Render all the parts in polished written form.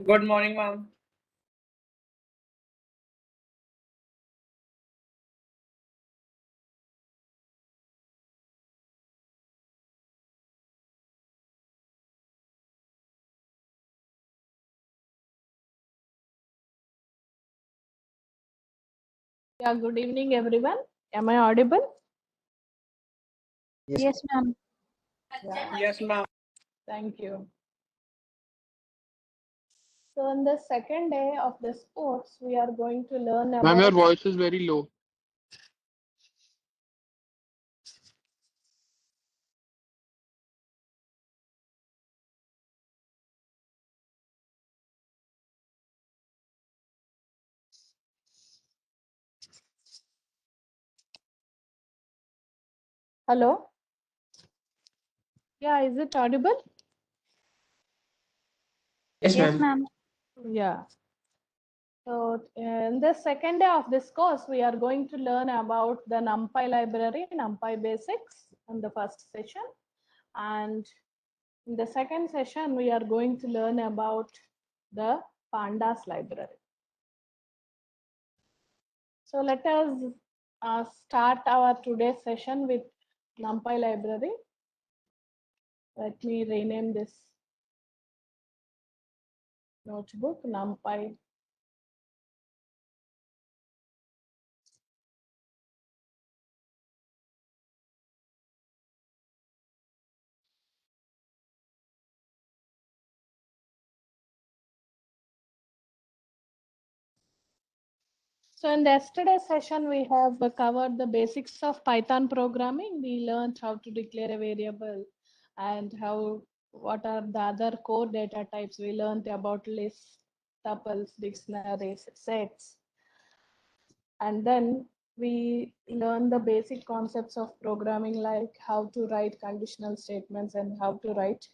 Good morning, ma'am. Yeah, good evening, everyone. Am I audible? Yes. Yes, ma'am. Yeah, Yes, ma'am. thank you. So, on the second day of the sports, we are going to learn Ma'am, your about. voice is very low. Hello? Yeah, is it audible? Yes, Yes, ma'am. ma'am. Yeah. So, in the second day of this course, we are going to learn about the NumPy library, NumPy basics in the first session. And in the second session, we are going to learn about the Pandas library. So let us start our today's session with NumPy library. Let me rename this notebook NumPy. So in the yesterday's session, we have covered the basics of Python programming. We learned how to declare a variable and what are the other core data types. We learned about lists, tuples, dictionaries, sets. And then we learn the basic concepts of programming, like how to write conditional statements and how to write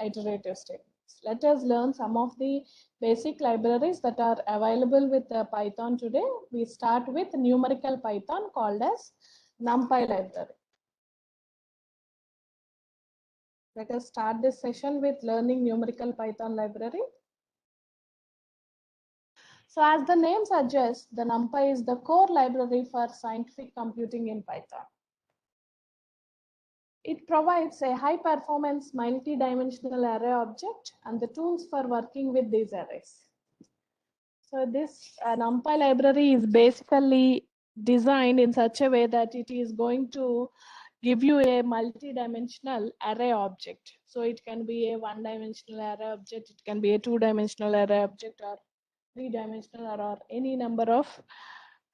iterative statements. Let us learn some of the basic libraries that are available with Python today. We start with numerical Python called as NumPy library. Let us start this session with learning numerical Python library. So as the name suggests, the NumPy is the core library for scientific computing in Python. It provides a high-performance multi-dimensional array object and the tools for working with these arrays. So this NumPy library is basically designed in such a way that it is going to give you a multi-dimensional array object. So it can be a one-dimensional array object, it can be a two-dimensional array object, or three-dimensional, or any number of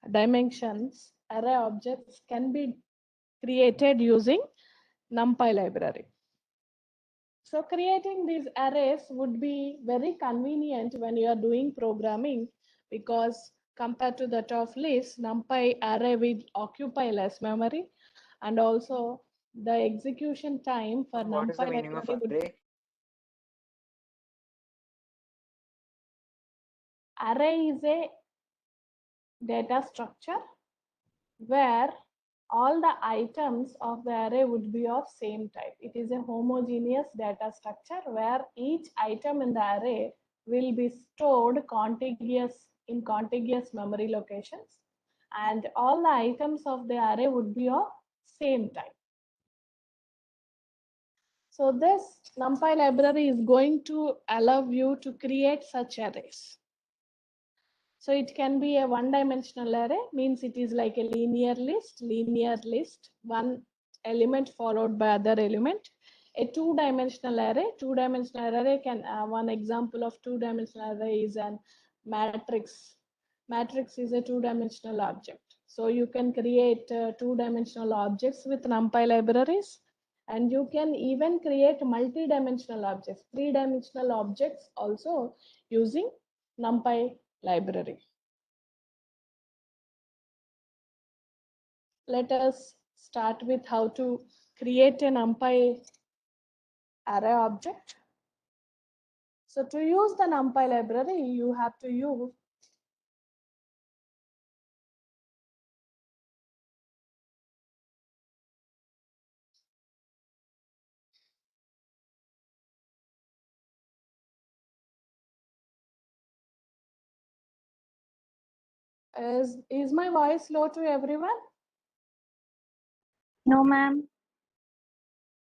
dimensions. Array objects can be created using NumPy library. So creating these arrays would be very convenient when you are doing programming, because compared to that of list, NumPy array will occupy less memory, and also the execution time for What is the NumPy meaning of library would. array? Array is a data structure where all the items of the array would be of same type. It is a homogeneous data structure where each item in the array will be stored in contiguous memory locations, and all the items of the array would be of same type. So this NumPy library is going to allow you to create such arrays. So it can be a one-dimensional array, means it is like a linear list, one element followed by other element. A two-dimensional array can, one example of two-dimensional array is an matrix. Matrix is a two-dimensional object. So you can create two-dimensional objects with NumPy libraries, and you can even create multi-dimensional objects, three-dimensional objects also using NumPy library. Let us start with how to create an NumPy array object. So to use the NumPy library, you have to use Is my voice low to everyone? No, ma'am.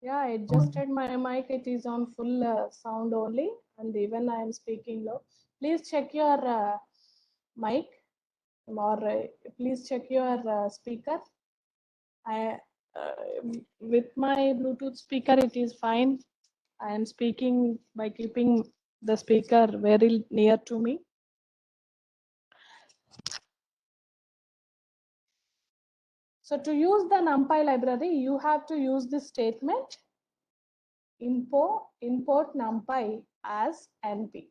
Yeah, I adjusted my mic. It is on full sound only, and even I am speaking low. Please check your mic, or please check your speaker. I with my Bluetooth speaker, it is fine. I am speaking by keeping the speaker very near to me. So to use the NumPy library, you have to use this statement, import NumPy as NP.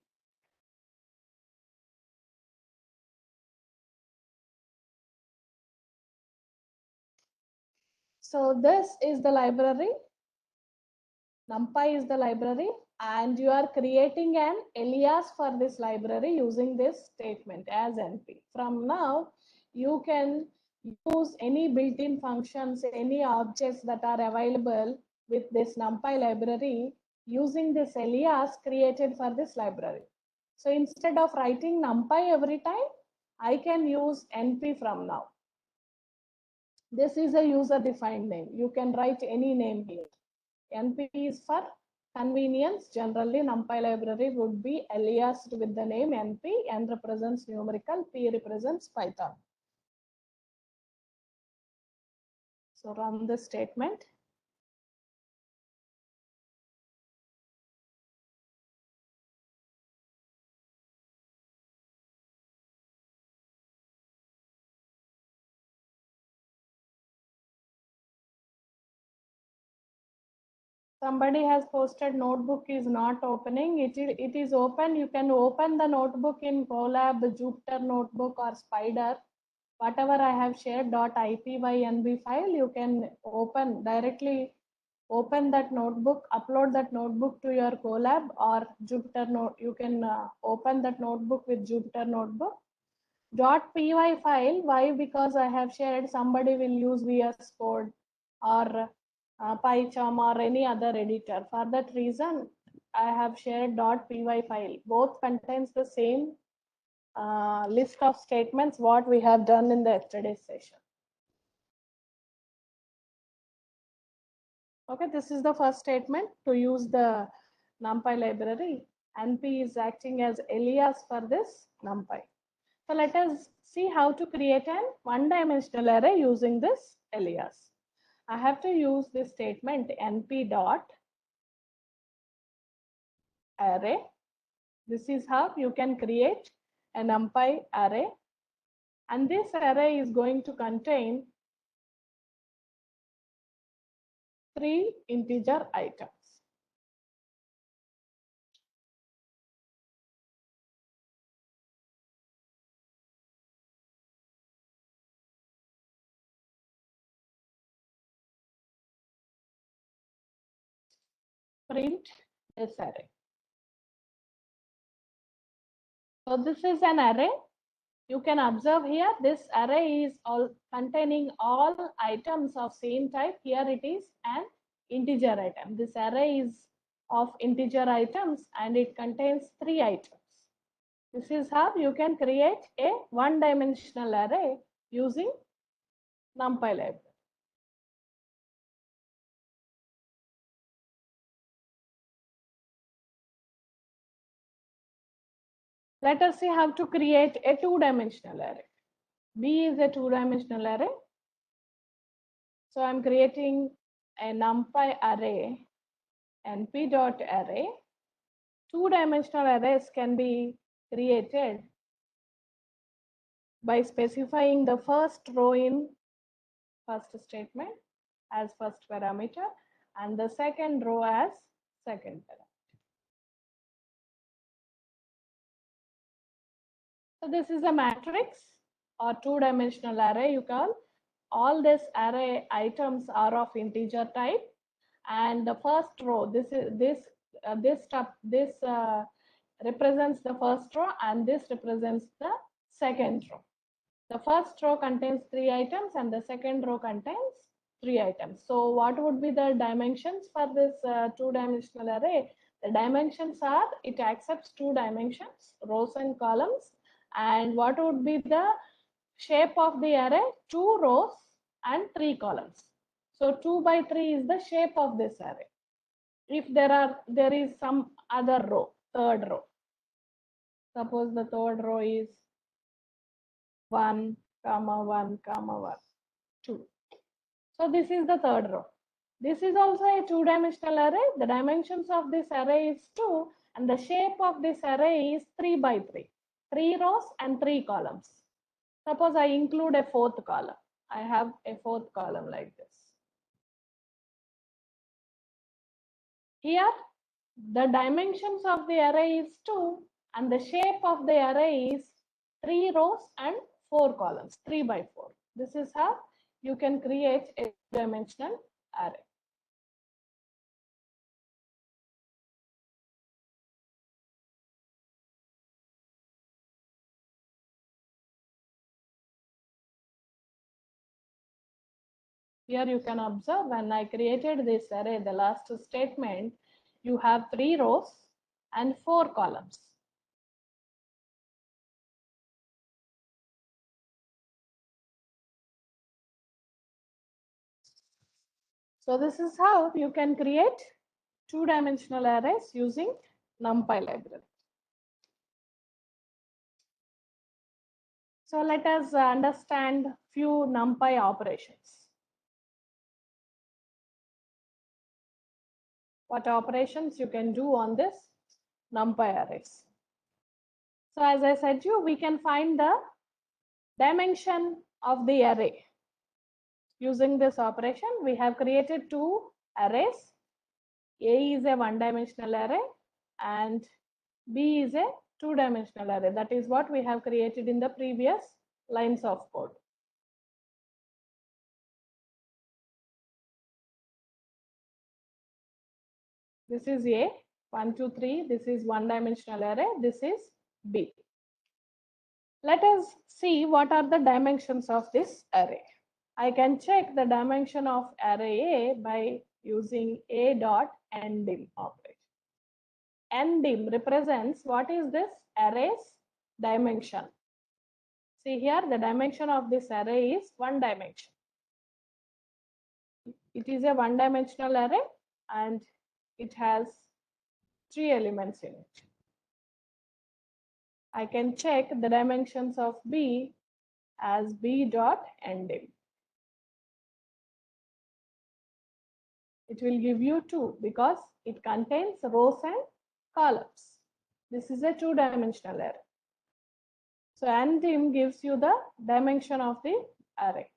So this is the library. NumPy is the library, and you are creating an alias for this library using this statement as NP. From now, you can use any built-in functions, any objects that are available with this NumPy library using this alias created for this library. So instead of writing NumPy every time, I can use NP from now. This is a user-defined name. You can write any name here. NP is for convenience. Generally, NumPy library would be aliased with the name NP. N represents numerical, P represents Python. So run this statement. Somebody has posted notebook is not opening. It is open. You can open the notebook in Colab, Jupyter Notebook, or Spider. Whatever I have shared .ipynb file, you can open directly. Open that notebook, upload that notebook to your Colab or Jupyter Note. You can open that notebook with Jupyter Notebook. .py file, why? Because I have shared, somebody will use VS Code or PyCharm or any other editor. For that reason, I have shared .py file. Both contains the same list of statements what we have done in the yesterday's session. Okay, this is the first statement to use the NumPy library. NP is acting as alias for this NumPy. So let us see how to create an one-dimensional array using this alias. I have to use this statement np dot array. This is how you can create a NumPy array. And this array is going to contain 3 integer items. Print this array. So this is an array. You can observe here, this array is all containing all items of same type. Here it is an integer item. This array is of integer items and it contains 3 items. This is how you can create a one-dimensional array using NumPy library. Let us see how to create a two-dimensional array. B is a two-dimensional array. So I'm creating a NumPy array, np.array. Two-dimensional arrays can be created by specifying the first row in first statement as first parameter and the second row as second parameter. So this is a matrix or two-dimensional array. You call all this array items are of integer type, and the first row, this represents the first row and this represents the second row. The first row contains 3 items and the second row contains 3 items. So what would be the dimensions for this two-dimensional array? The dimensions are, it accepts 2 dimensions, rows and columns. And what would be the shape of the array 2 rows and 3 columns. So 2 by 3 is the shape of this array. If there is some other row, third row. Suppose the third row is 1, 1, 1, 2. So this is the third row. This is also a two-dimensional array. The dimensions of this array is 2 and the shape of this array is 3 by 3. 3 rows and 3 columns. Suppose I include a fourth column. I have a fourth column like this. Here, the dimensions of the array is 2 and the shape of the array is 3 rows and 4 columns, 3 by 4. This is how you can create a dimensional array. Here you can observe when I created this array, the last statement, you have 3 rows and 4 columns. So this is how you can create two-dimensional arrays using NumPy library. So let us understand few NumPy operations. What operations you can do on this NumPy arrays. So as I said you, we can find the dimension of the array. Using this operation, we have created two arrays. A is a one-dimensional array and B is a two-dimensional array. That is what we have created in the previous lines of code. This is A, 1, 2, 3. This is one-dimensional array. This is B. Let us see what are the dimensions of this array. I can check the dimension of array A by using a dot ndim operation. Ndim represents what is this array's dimension. See here, the dimension of this array is one dimension. It is a one-dimensional array and it has 3 elements in it. I can check the dimensions of B as b dot ndim. It will give you 2 because it contains rows and columns. This is a two-dimensional array. So ndim gives you the dimension of the array.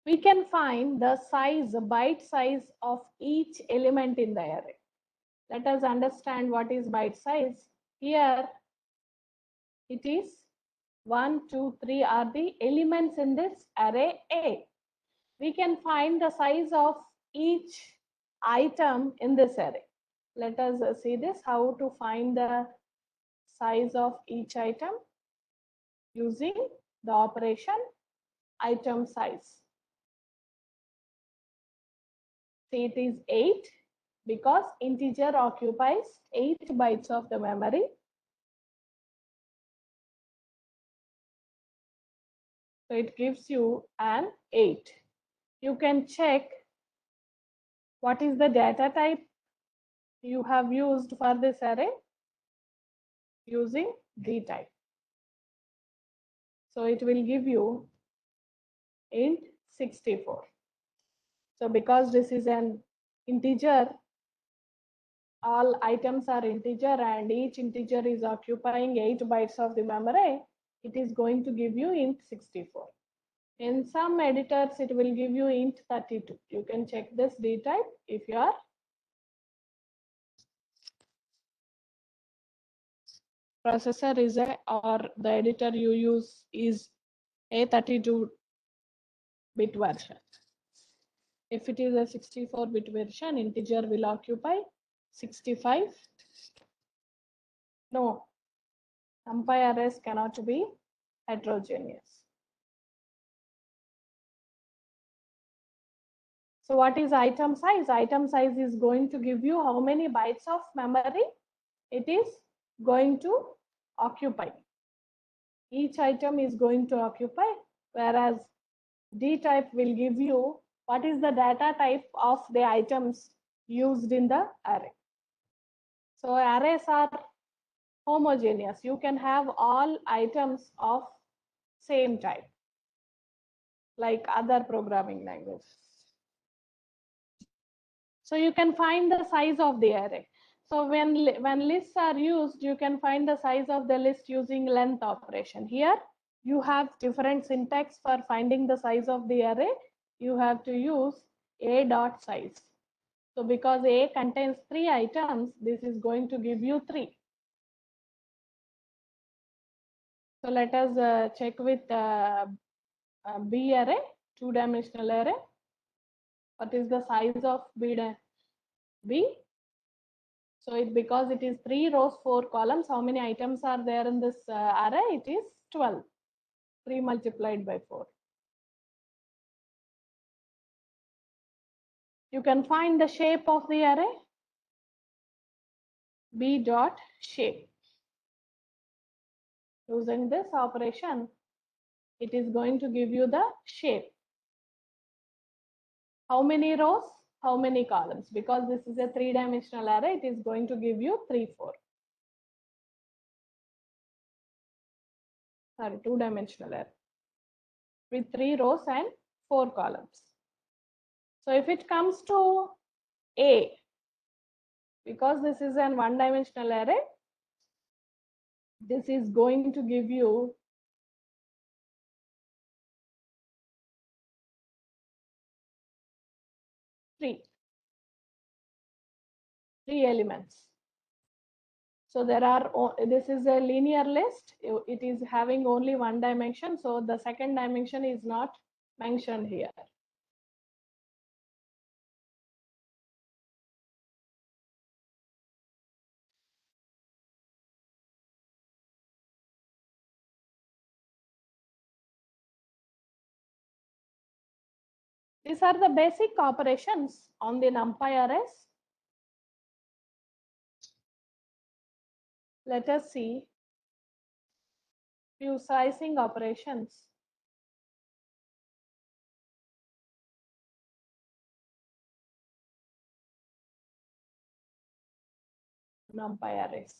We can find the size, byte size of each element in the array. Let us understand what is byte size. Here it is 1, 2, 3 are the elements in this array A. We can find the size of each item in this array. Let us see this, how to find the size of each item using the operation item size. See, it is 8 because integer occupies 8 bytes of the memory. So it gives you an 8. You can check what is the data type you have used for this array using D type. So it will give you int 64. So because this is an integer, all items are integer and each integer is occupying 8 bytes of the memory, it is going to give you int 64. In some editors, it will give you int 32. You can check this dtype if your processor is a, or the editor you use is a 32-bit version. If it is a 64-bit version, integer will occupy 65. No, NumPy arrays cannot be heterogeneous. So what is item size? Item size is going to give you how many bytes of memory it is going to occupy. Each item is going to occupy, whereas dtype will give you what is the data type of the items used in the array. So arrays are homogeneous. You can have all items of same type, like other programming languages. So you can find the size of the array. So when lists are used, you can find the size of the list using length operation. Here, you have different syntax for finding the size of the array. You have to use a dot size. So because a contains 3 items, this is going to give you 3. So let us check with B array, 2-dimensional array. What is the size of B? So because it is 3 rows, 4 columns, how many items are there in this array? It is 12. 3 multiplied by 4. You can find the shape of the array. B dot shape. Using this operation, it is going to give you the shape. How many rows? How many columns? Because this is a 3-dimensional array, it is going to give you 3, 4. Sorry, 2-dimensional array with 3 rows and 4 columns. So if it comes to A, because this is an 1-dimensional array, this is going to give you 3 elements. So there are, this is a linear list. It is having only 1 dimension. So the second dimension is not mentioned here. These are the basic operations on the NumPy arrays. Let us see few slicing operations. NumPy arrays.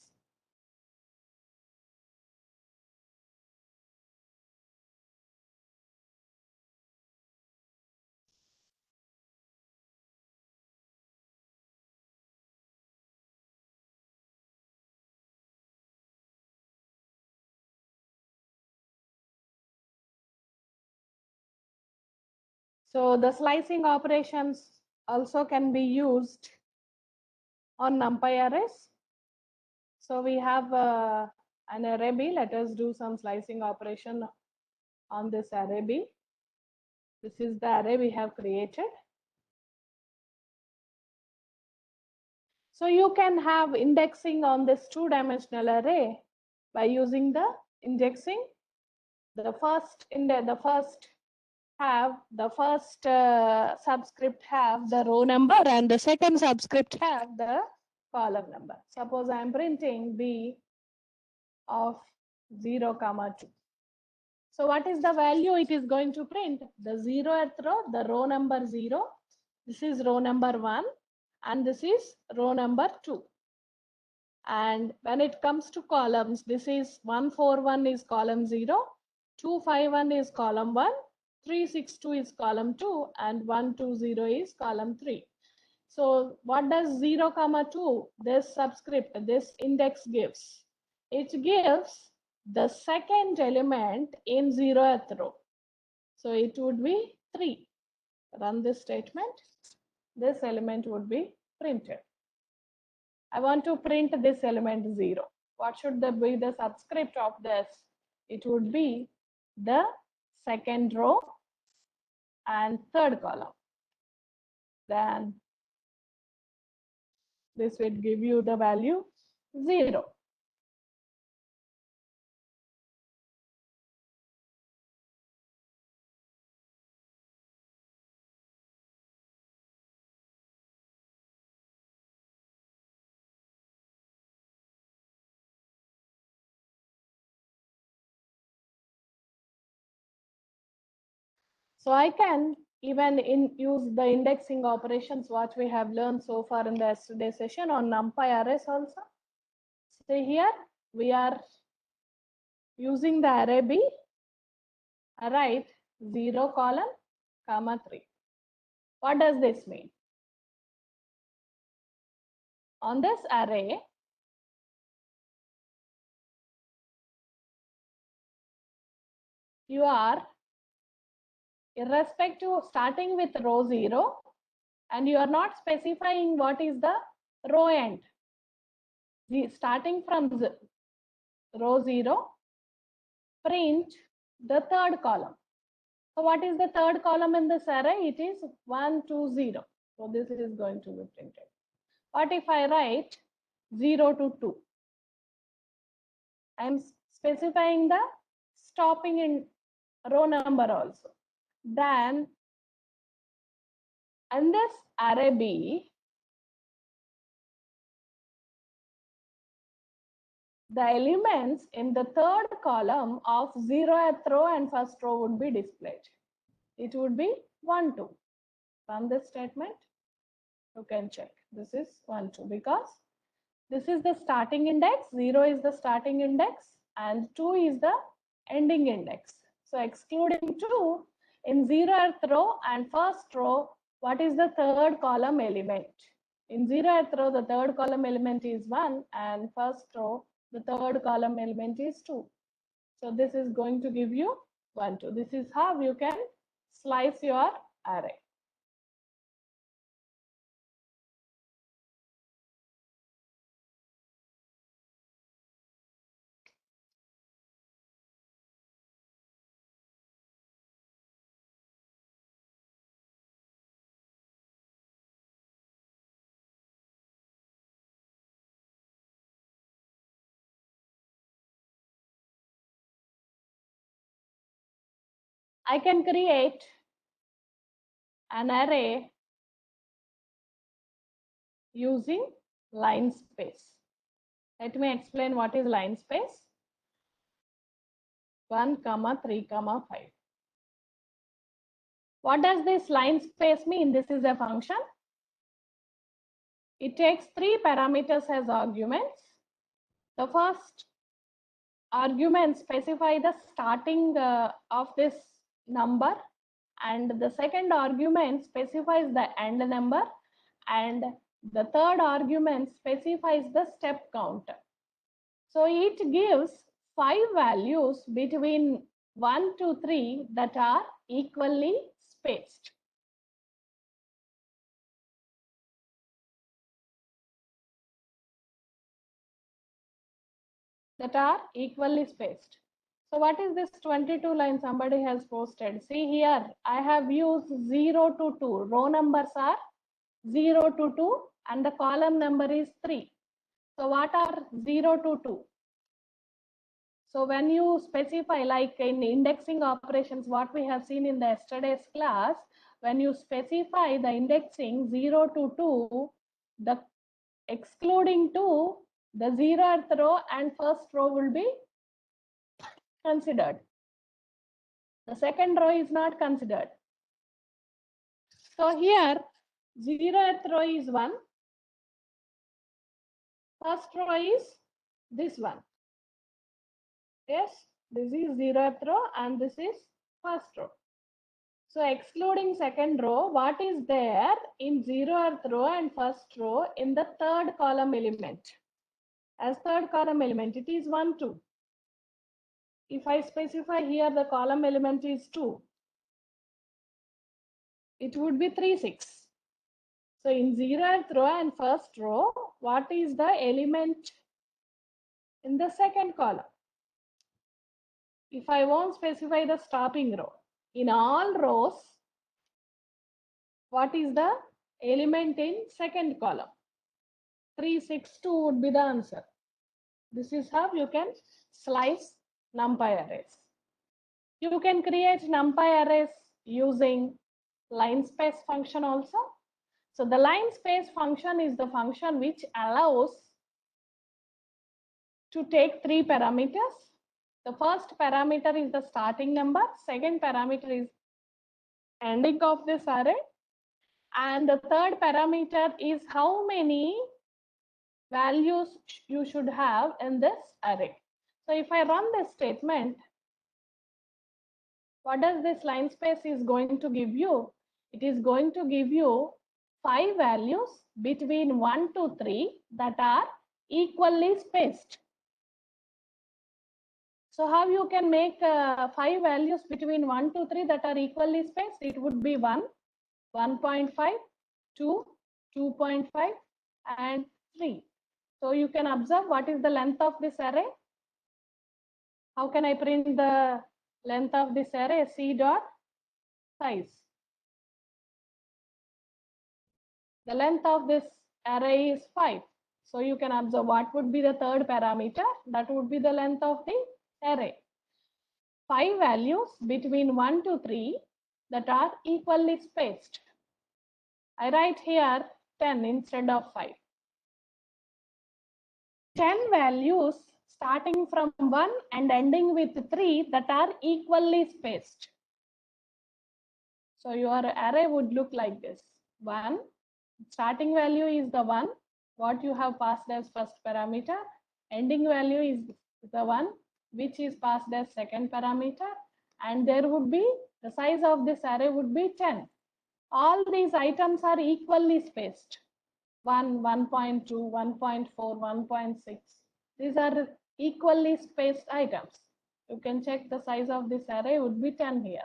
So the slicing operations also can be used on NumPy arrays. So we have an array B. Let us do some slicing operation on this array B. This is the array we have created. So you can have indexing on this 2-dimensional array by using the indexing. The first subscript have the row number and the second subscript have the column number. Suppose I am printing B of 0, 2. So what is the value it is going to print? The 0th row, the row number 0. This is row number 1 and this is row number 2. And when it comes to columns, this is 141 is column 0, 251 is column 1, 362 is column 2 and 120 is column 3. So what does 0, 2, this subscript, this index gives? It gives the second element in 0th row. So it would be 3. Run this statement. This element would be printed. I want to print this element 0. What should be the subscript of this? It would be the second row and third column. Then this would give you the value 0. So I can even use the indexing operations what we have learned so far in the yesterday session on NumPy arrays also. So here we are using the array B. I write 0 column, comma 3. What does this mean? On this array, you are irrespective of starting with row 0 and you are not specifying what is the row end. Starting from row 0, print the third column. So what is the third column in this array? It is 1, 2, 0. So this is going to be printed. What if I write 0 to 2? I am specifying the stopping in row number also. Then in this array B, the elements in the third column of 0th row and first row would be displayed. It would be 1, 2. Run this statement. You can check. This is 1, 2 because this is the starting index. 0 is the starting index and 2 is the ending index. So excluding 2 in 0th row and first row, what is the third column element? In 0th row, the third column element is 1 and first row, the third column element is 2. So this is going to give you 1, 2. This is how you can slice your array. I can create an array using line space. Let me explain what is line space. 1, 3, 5. What does this line space mean? This is a function. It takes 3 parameters as arguments. The first argument specifies the starting of this number, and the second argument specifies the end number, and the third argument specifies the step counter. So it gives 5 values between 1 to 3 that are equally spaced. That are equally spaced. So what is this 22 line somebody has posted? See here, I have used 0 to 2. Row numbers are 0 to 2 and the column number is 3. So what are 0 to 2? So when you specify, like in indexing operations, what we have seen in the yesterday's class, when you specify the indexing 0 to 2, the excluding 2, the 0th row and first row will be considered. The second row is not considered. So here 0th row is 1. First row is this one. Yes, this is 0th row and this is first row. So excluding second row, what is there in 0th row and first row in the third column element? As third column element, it is 1, 2. If I specify here the column element is 2, it would be 3, 6. So in 0th row and first row, what is the element in the second column? If I won't specify the stopping row, in all rows, what is the element in second column? 3, 6, 2 would be the answer. This is how you can slice NumPy arrays. You can create NumPy arrays using line space function also. So the line space function is the function which allows to take 3 parameters. The first parameter is the starting number, second parameter is ending of this array, and the third parameter is how many values you should have in this array. So if I run this statement, what does this line space is going to give you? It is going to give you 5 values between 1 to 3 that are equally spaced. So how you can make 5 values between 1 to 3 that are equally spaced? It would be 1, 1.5, 2, 2.5, and 3. So you can observe what is the length of this array. How can I print the length of this array? C dot size. The length of this array is 5. So you can observe what would be the third parameter. That would be the length of the array. 5 values between 1 to 3 that are equally spaced. I write here 10 instead of 5. 10 values starting from 1 and ending with 3 that are equally spaced. So your array would look like this. 1, starting value is the 1, what you have passed as first parameter. Ending value is the 1, which is passed as second parameter. And there would be, the size of this array would be 10. All these items are equally spaced. 1, 1.2, 1.4, 1.6. These are equally spaced items. You can check the size of this array would be 10 here.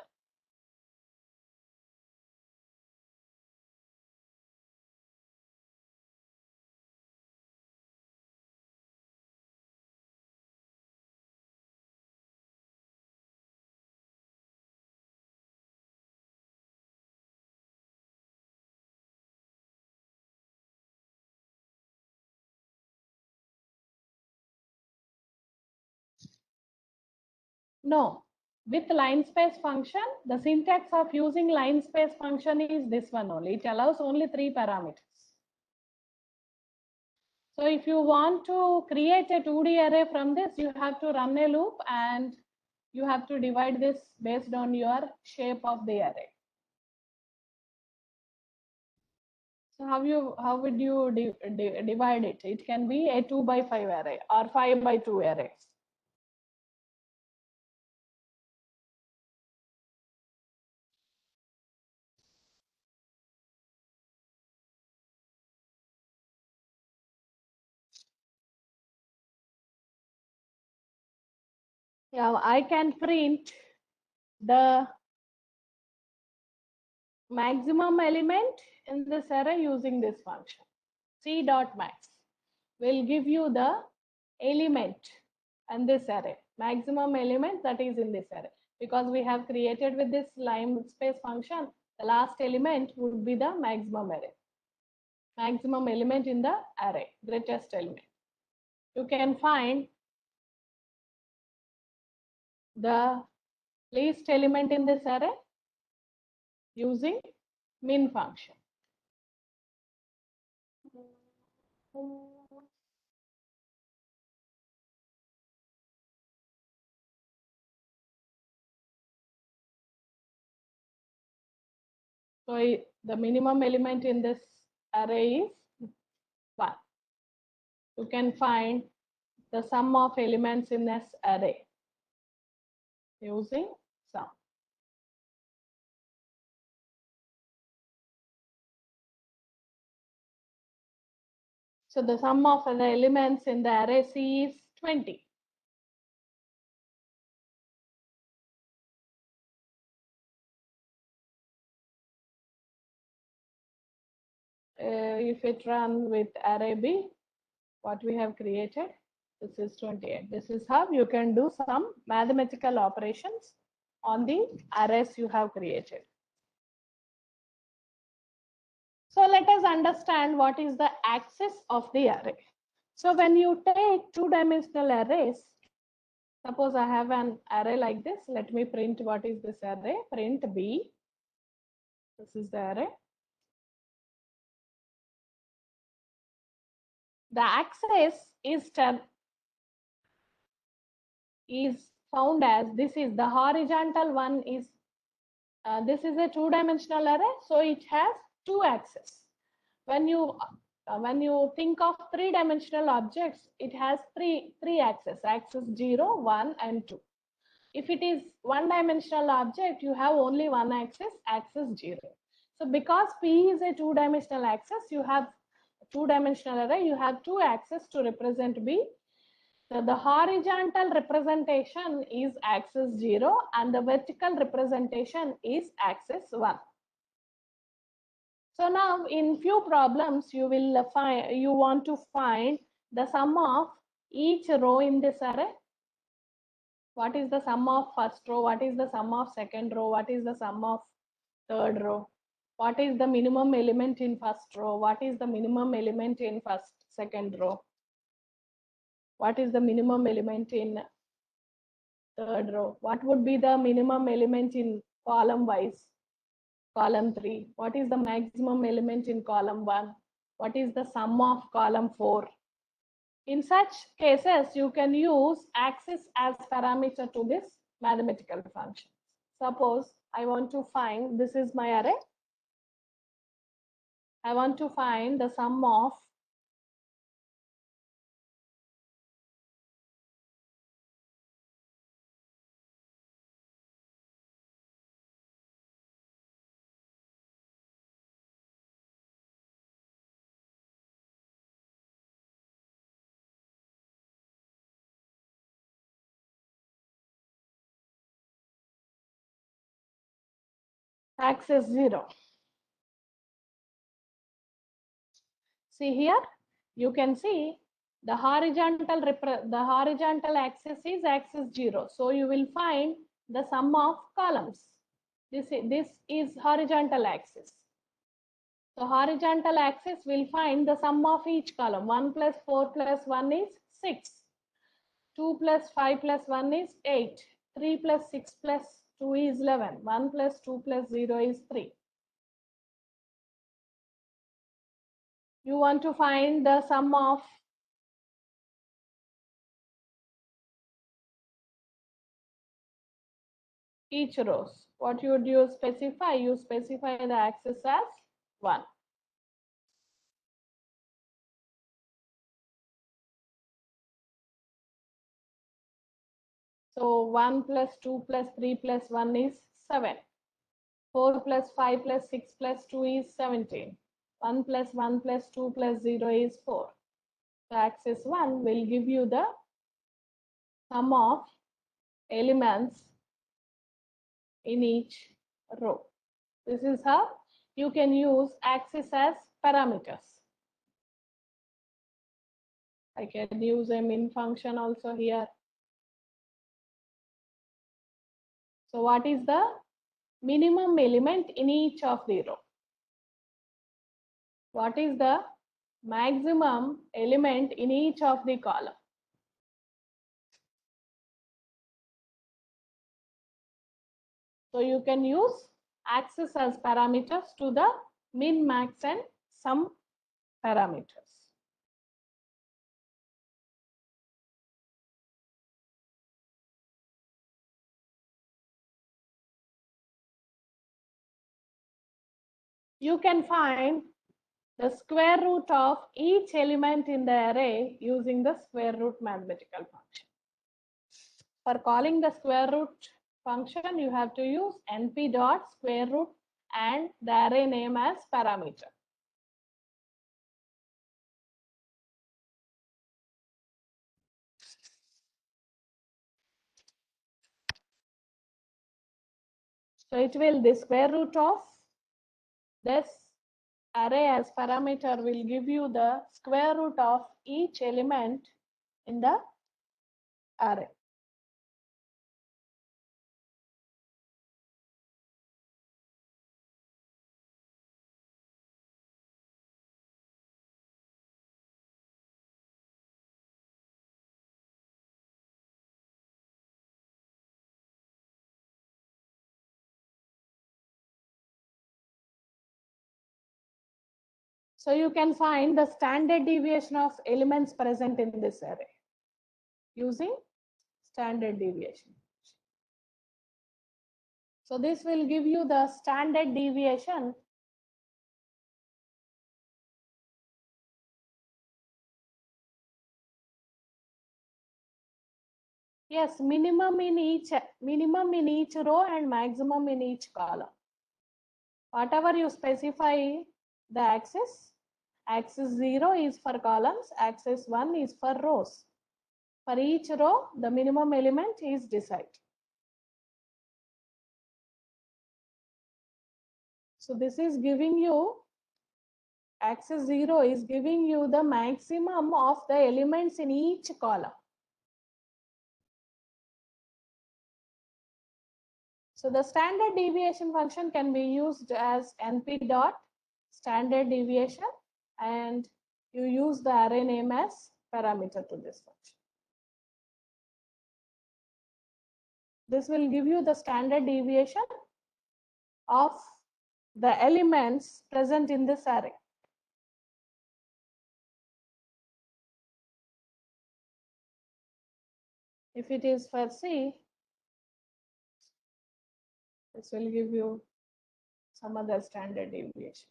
No, with line space function, the syntax of using line space function is this one only. It allows only 3 parameters. So if you want to create a 2D array from this, you have to run a loop and you have to divide this based on your shape of the array. So how would you divide it? It can be a 2 by 5 array or 5 by 2 array. Yeah, I can print the maximum element in this array using this function. C dot max will give you the element in this array, maximum element that is in this array. Because we have created with this line space function, the last element would be the maximum array. Maximum element in the array, greatest element. You can find the least element in this array using min function. So the minimum element in this array is 1. You can find the sum of elements in this array using sum. So the sum of the elements in the array C is 20. If it run with array B, what we have created, this is 28. This is how you can do some mathematical operations on the arrays you have created. So let us understand what is the axis of the array. So when you take two-dimensional arrays, suppose I have an array like this. Let me print what is this array. Print B. This is the array. The axis is found as this is the horizontal one is this is a two-dimensional array, so it has two axes. When you think of three-dimensional objects, it has three axes: axis 0, 1, and 2. If it is one-dimensional object, you have only one axis, axis 0. So because P is a two-dimensional axis, you have two-dimensional array, you have two axes to represent B. So the horizontal representation is axis 0 and the vertical representation is axis 1. So now in few problems you want to find the sum of each row in this array. What is the sum of first row? What is the sum of second row? What is the sum of third row? What is the minimum element in first row? What is the minimum element in second row? What is the minimum element in third row? What would be the minimum element in column wise? Column 3. What is the maximum element in column 1? What is the sum of column 4? In such cases, you can use axis as parameter to this mathematical function. Suppose I want to find, this is my array. I want to find the sum of axis 0. See here, you can see the horizontal axis is axis 0. So you will find the sum of columns. This is horizontal axis. So horizontal axis will find the sum of each column. 1 plus 4 plus 1 is 6. 2 plus 5 plus 1 is 8. 3 plus 6 plus 2 is 11. 1 plus 2 plus 0 is 3. You want to find the sum of each rows. What would you specify? You specify the axis as 1. So 1 plus 2 plus 3 plus 1 is 7. 4 plus 5 plus 6 plus 2 is 17. 1 plus 1 plus 2 plus 0 is 4. So axis 1 will give you the sum of elements in each row. This is how you can use axis as parameters. I can use a min function also here. So what is the minimum element in each of the row? What is the maximum element in each of the column? So you can use axis as parameters to the min, max and sum parameters. You can find the square root of each element in the array using the square root mathematical function. For calling the square root function, you have to use np dot square root and the array name as parameter. So it will, the square root of this array as parameter will give you the square root of each element in the array. So you can find the standard deviation of elements present in this array using standard deviation. So this will give you the standard deviation Yes, minimum in each row and maximum in each column. Whatever you specify the axis 0 is for columns, axis 1 is for rows. For each row, the minimum element is decided. So this is giving you, axis 0 is giving you the maximum of the elements in each column. So the standard deviation function can be used as np dot standard deviation, and you use the array name as parameter to this function. This will give you the standard deviation of the elements present in this array. If it is for C, this will give you some other standard deviation.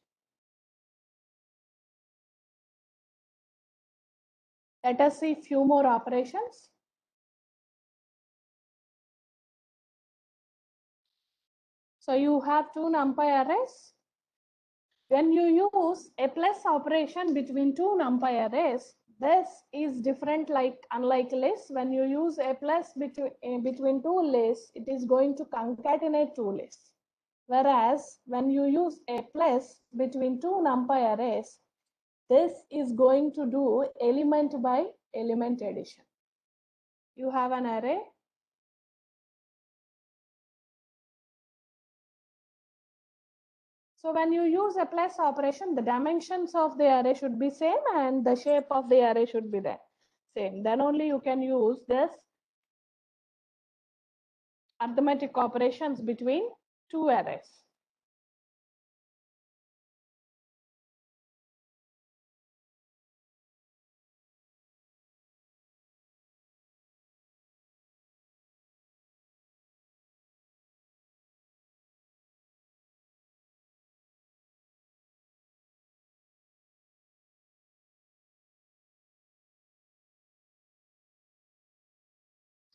Let us see few more operations. So you have two NumPy arrays. When you use a plus operation between two NumPy arrays, this is different, unlike lists. When you use a plus between two lists, it is going to concatenate two lists. Whereas when you use a plus between two NumPy arrays, this is going to do element by element addition. You have an array. So when you use a plus operation, the dimensions of the array should be same and the shape of the array should be the same. Then only you can use this arithmetic operations between two arrays.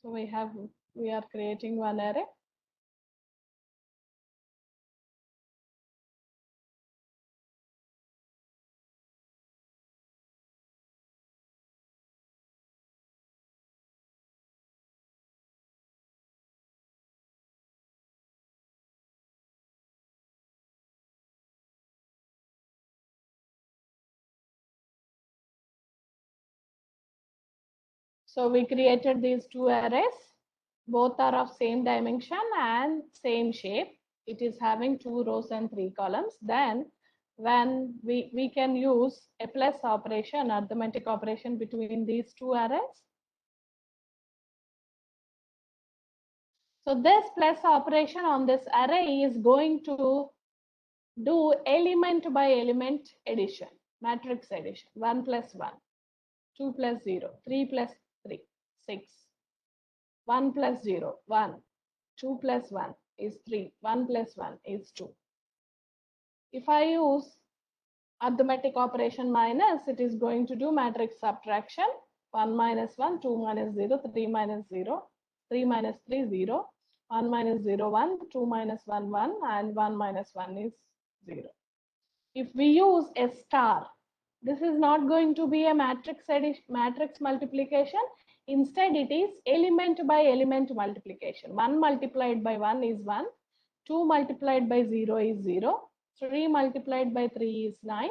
So we are creating one array. So we created these two arrays. Both are of same dimension and same shape. It is having 2 rows and 3 columns. Then when we can use a plus operation, arithmetic operation between these two arrays. So this plus operation on this array is going to do element by element addition, matrix addition. 1 plus 1, 2 plus 0, 3 plus 3, 6. 1 plus 0, 1. 2 plus 1 is 3. 1 plus 1 is 2. If I use arithmetic operation minus, it is going to do matrix subtraction. 1 minus 1, 2 minus 0, 3 minus 0, 3 minus 3, 0. 1 minus 0, 1, 2 minus 1, 1, and 1 minus 1 is 0. If we use a star, this is not going to be a matrix addition, matrix multiplication. Instead, it is element by element multiplication. 1 multiplied by 1 is 1. 2 multiplied by 0 is 0. 3 multiplied by 3 is 9.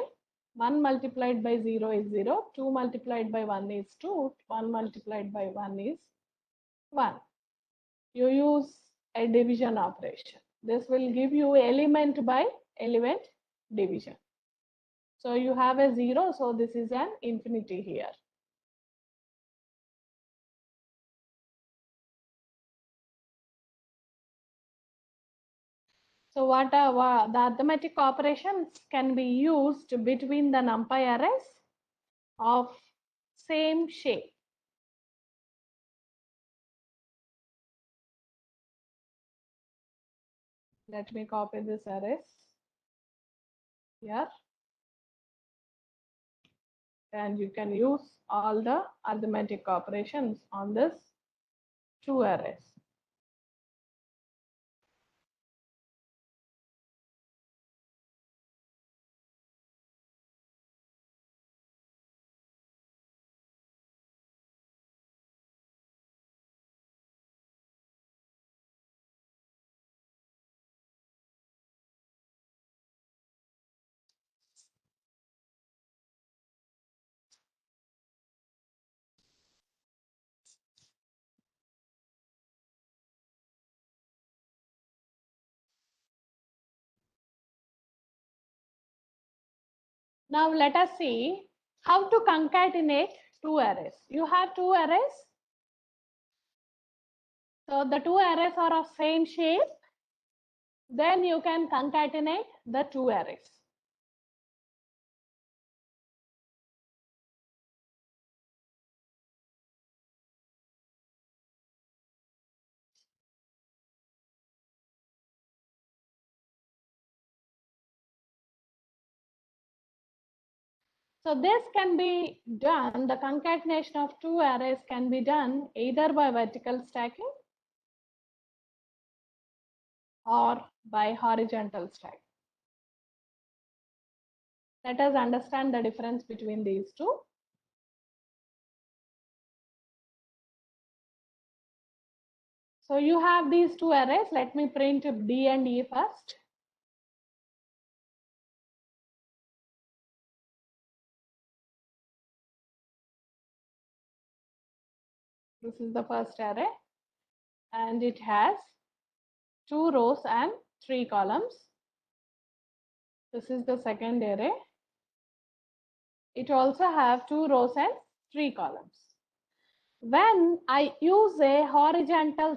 1 multiplied by 0 is 0. 2 multiplied by 1 is 2. 1 multiplied by 1 is 1. You use a division operation. This will give you element by element division. So you have a 0, so this is an infinity here. So what are the arithmetic operations can be used between the NumPy arrays of same shape. Let me copy this arrays here. And you can use all the arithmetic operations on this two arrays. Now let us see how to concatenate two arrays. You have two arrays. So the two arrays are of same shape. Then you can concatenate the two arrays. So this can be done, the concatenation of two arrays can be done either by vertical stacking or by horizontal stacking. Let us understand the difference between these two. So you have these two arrays. Let me print D and E first. This is the first array, and it has 2 rows and 3 columns. This is the second array. It also have 2 rows and 3 columns. When I use a horizontal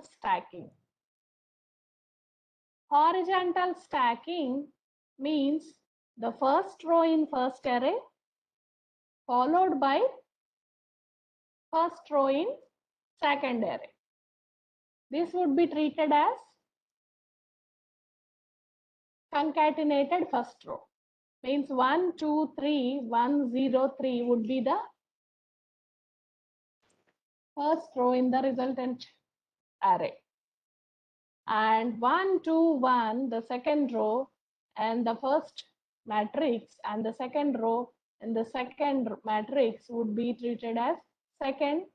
stacking means the first row in first array followed by first row in second array. This would be treated as concatenated first row. Means 1, 2, 3, 1, 0, 3 would be the first row in the resultant array. And 1, 2, 1, the second row, and the first matrix and the second row and the second matrix would be treated as second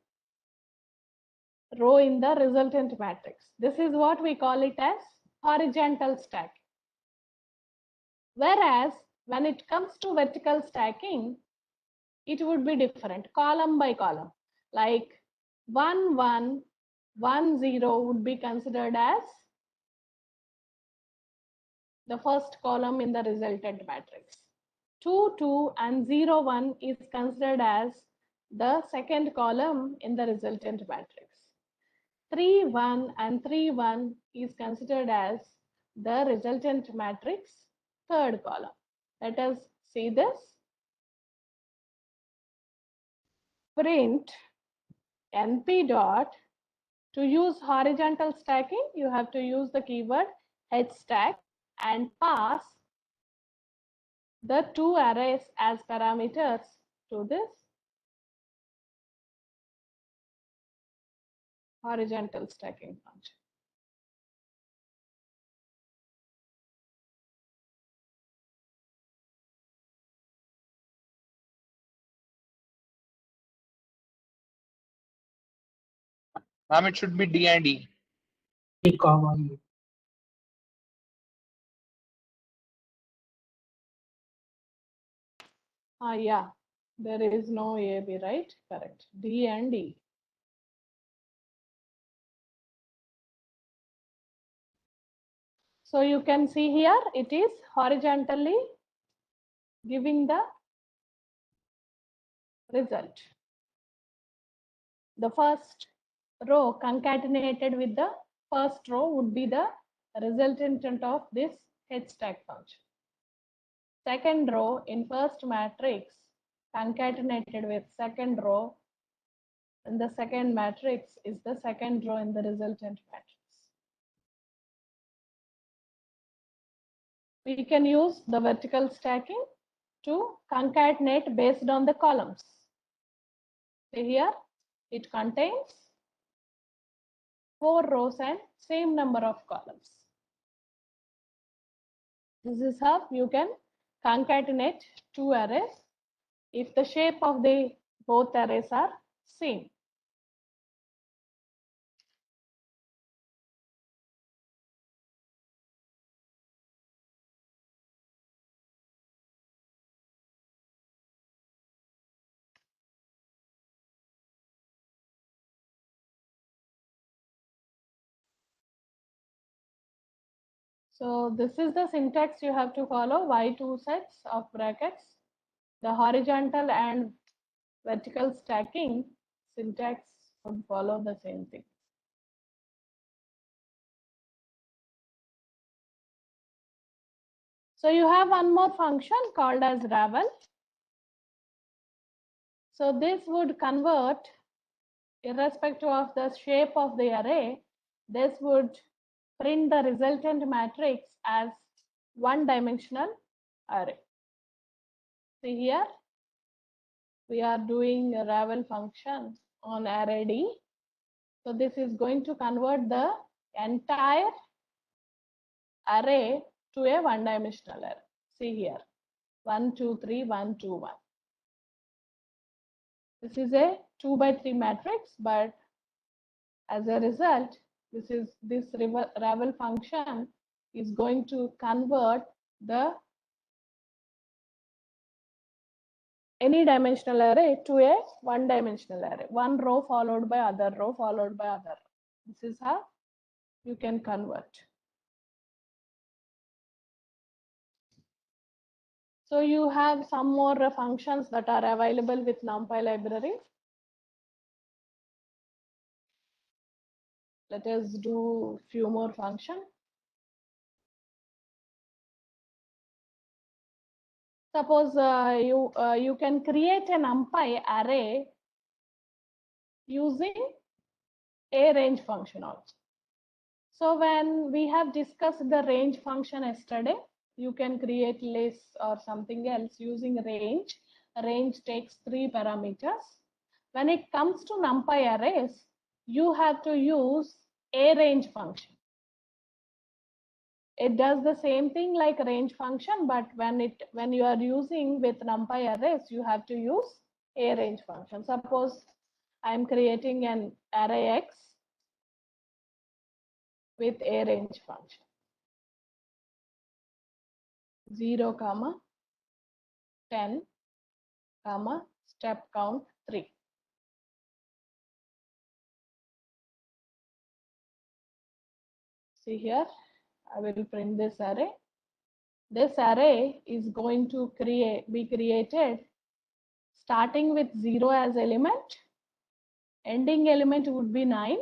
row in the resultant matrix. This is what we call it as horizontal stacking. Whereas when it comes to vertical stacking, it would be different, column by column. Like 1, 1, 1, 0 would be considered as the first column in the resultant matrix. 2, 2 and 0, 1 is considered as the second column in the resultant matrix. 3, 1 and 3, 1 is considered as the resultant matrix third column. Let us see this. Print np dot. To use horizontal stacking, you have to use the keyword hstack and pass the two arrays as parameters to this horizontal stacking function. Ma'am, it should be D and E. Yeah, there is no AB, right? Correct. D and E. So you can see here it is horizontally giving the result. The first row concatenated with the first row would be the resultant of this H stack function. Second row in first matrix concatenated with second row, and the second matrix is the second row in the resultant matrix. We can use the vertical stacking to concatenate based on the columns. See here, it contains 4 rows and same number of columns. This is how you can concatenate two arrays if the shape of the both arrays are same. So this is the syntax you have to follow. Why two sets of brackets? The horizontal and vertical stacking syntax would follow the same thing. So you have one more function called as ravel. So this would convert, irrespective of the shape of the array, this would print the resultant matrix as one-dimensional array. See here, we are doing a ravel function on array D. So this is going to convert the entire array to a one-dimensional array. See here, 1, 2, 3, 1, 2, 1. This is a 2 by 3 matrix, but as a result, this ravel function is going to convert the any dimensional array to a one-dimensional array. One row followed by other row followed by other. This is how you can convert. So you have some more functions that are available with NumPy library. Let us do few more functions. Suppose you can create an NumPy array using a range function also. So when we have discussed the range function yesterday, you can create lists or something else using range. Range takes 3 parameters. When it comes to NumPy arrays, you have to use a range function. It does the same thing like range function, but when you are using with NumPy arrays, you have to use a range function. Suppose I am creating an array X with a range function. 0, 10, step count 3. See here, I will print this array. This array is going to be created starting with 0 as element, ending element would be 9,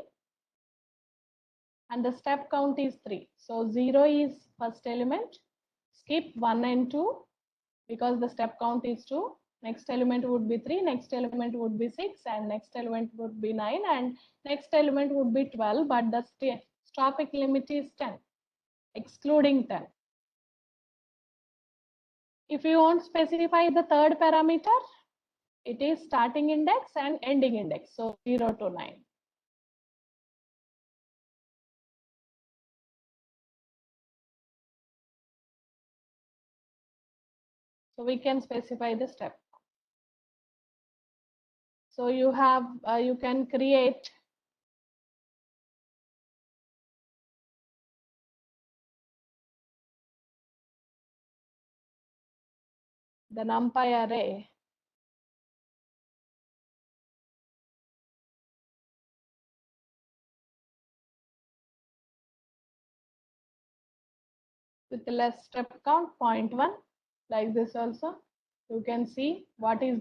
and the step count is 3. So 0 is first element, skip 1 and 2 because the step count is 2. Next element would be 3, next element would be 6, and next element would be 9, and next element would be 12, but the stopping limit is 10, excluding 10. If you want to specify the third parameter, it is starting index and ending index, so 0 to 9. So we can specify the step. So you have, you can create the NumPy array with less step count 0.1, like this also. You can see what is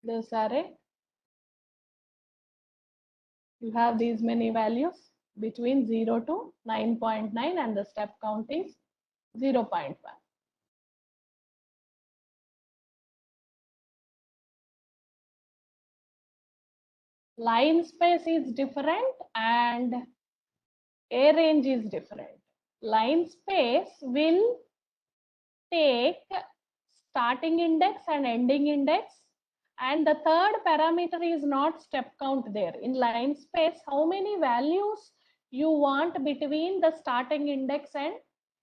this array. You have these many values between 0 to 9.9 and the step count is 0.1. Line space is different and A range is different. Line space will take starting index and ending index, and the third parameter is not step count there. In line space, how many values you want between the starting index and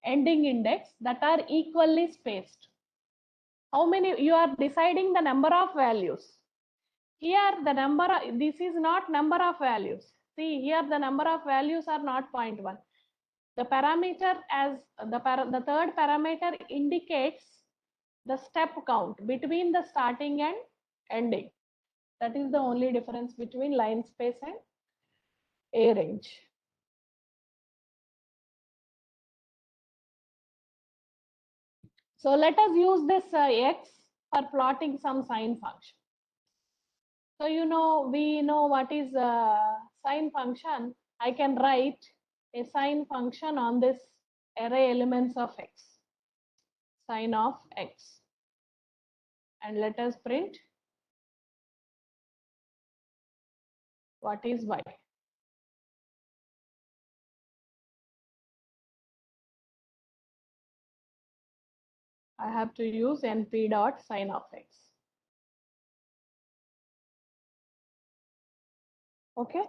ending index that are equally spaced? How many you are deciding the number of values? Here the number, this is not number of values. See here the number of values are not 0.1. The parameter as the third parameter indicates the step count between the starting and ending. That is the only difference between line space and A range. So let us use this x for plotting some sine function. So we know what is sine function. I can write a sine function on this array elements of x, sine of x, and let us print what is y. I have to use np dot sine of x. Okay,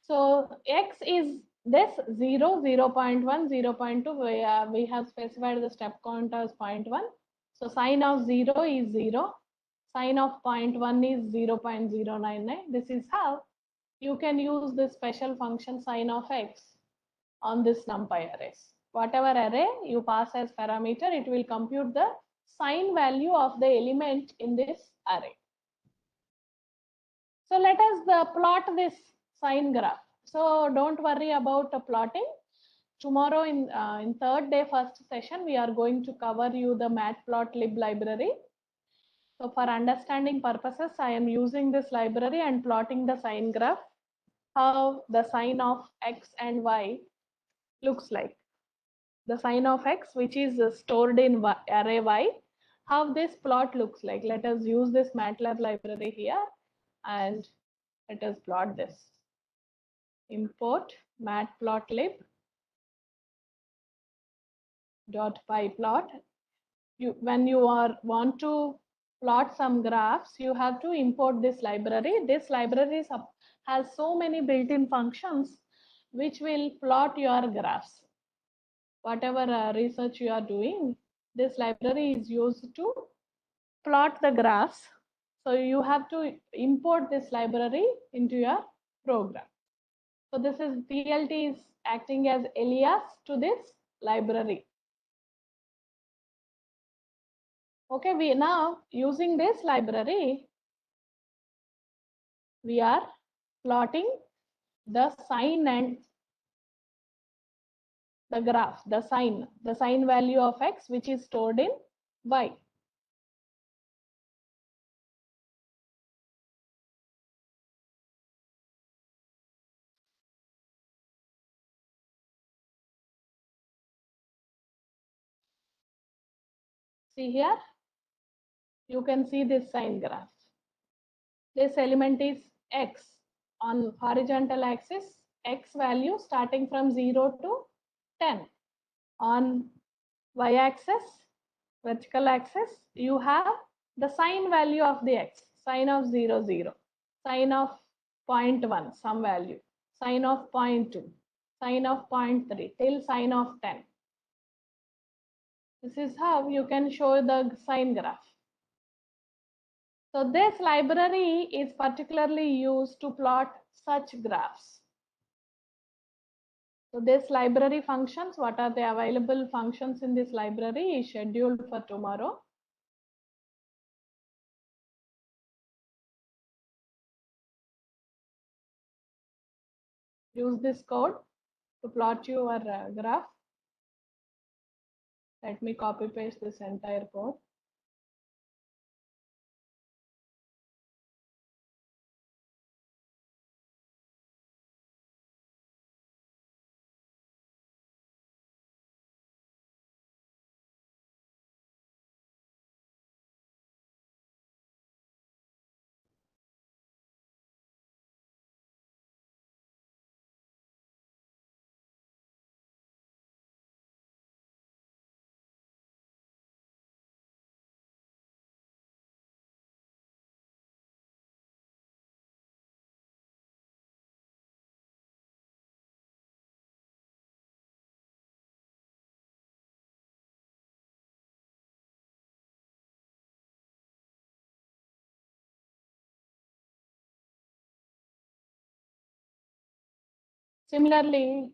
so x is this 0, 0.1, 0.2. We have specified the step count as 0.1. So sine of 0 is 0. Sine of 0.1 is 0.099. This is how you can use this special function sine of x on this numpy arrays. Whatever array you pass as parameter, it will compute the sine value of the element in this array. So let us plot this sine graph. So don't worry about plotting. Tomorrow in third day first session, we are going to cover you the matplotlib library. So for understanding purposes, I am using this library and plotting the sine graph, how the sine of x and y looks like. The sine of x, which is stored in array y, how this plot looks like. Let us use this MATLAB library here and let us plot this. Import matplotlib dot pyplot. When you want to plot some graphs, you have to import this library. This library has so many built-in functions which will plot your graphs. Whatever research you are doing, this library is used to plot the graphs. So you have to import this library into your program. So this is PLT is acting as alias to this library. Okay, we now using this library, we are plotting the sine and the graph, the sine value of x, which is stored in y. See here, you can see this sine graph. This element is x. On horizontal axis, x value starting from 0 to 10. On y-axis, vertical axis, you have the sine value of the x, sine of 0, 0, sine of 0.1, some value, sine of 0.2, sine of 0.3, till sine of 10. This is how you can show the sine graph. So this library is particularly used to plot such graphs. So this library functions, what are the available functions in this library is scheduled for tomorrow. use this code to plot your graph. Let me copy paste this entire code. Similarly,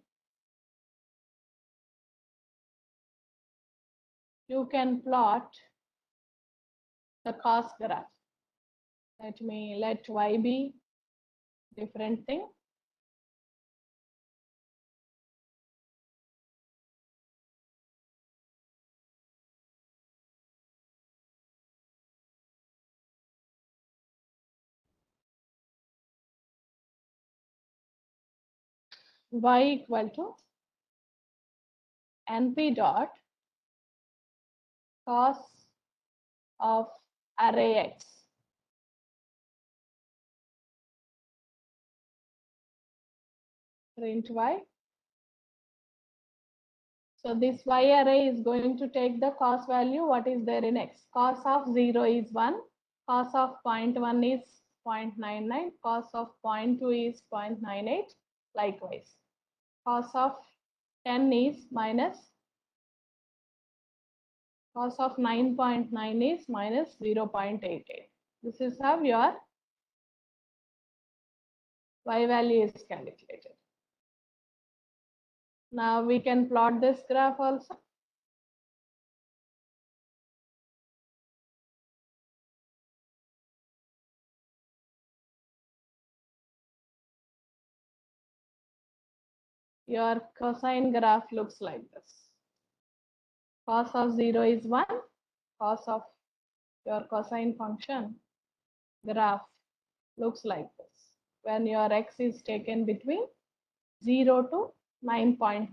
you can plot the cost graph. Let y be different thing. Y equal to np dot cos of array x. Print y. So this y array is going to take the cos value, what is there in x. Cos of 0 is 1, cos of 0.1 is 0.99, cos of 0.2 is 0.98, likewise. Cos of 10 is minus, cos of 9.9 is minus 0.88. This is how your y value is calculated. Now we can plot this graph also. Your cosine graph looks like this. Cos of 0 is 1, cos of your cosine function graph looks like this when your x is taken between 0 to 9.9.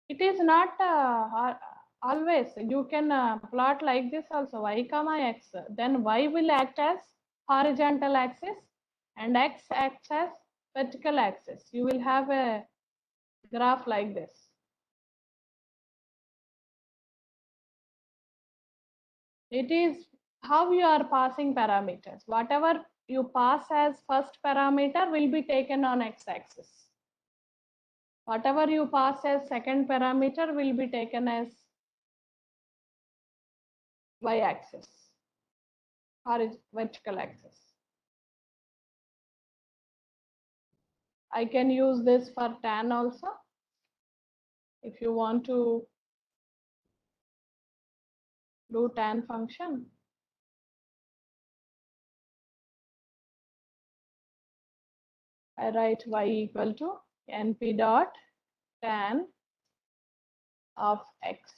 It is not always. You can plot like this also, y comma x. Then y will act as horizontal axis and x acts as vertical axis. You will have a graph like this. It is how you are passing parameters. Whatever you pass as first parameter will be taken on x-axis. Whatever you pass as second parameter will be taken as y-axis or vertical axis. I can use this for tan also. If you want to do tan function, I write y equal to np dot tan of x.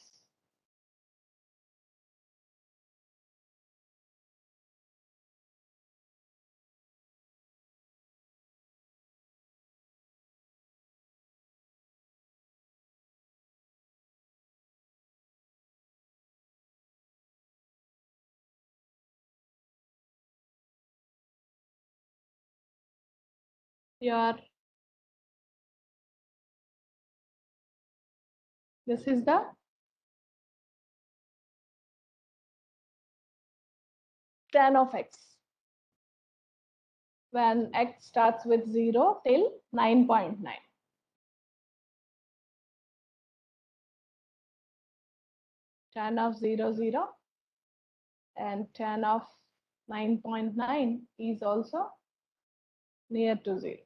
This is the tan of x. when x starts with 0 till 9.9. Tan of 0, 0 and tan of 9.9 is also near to 0.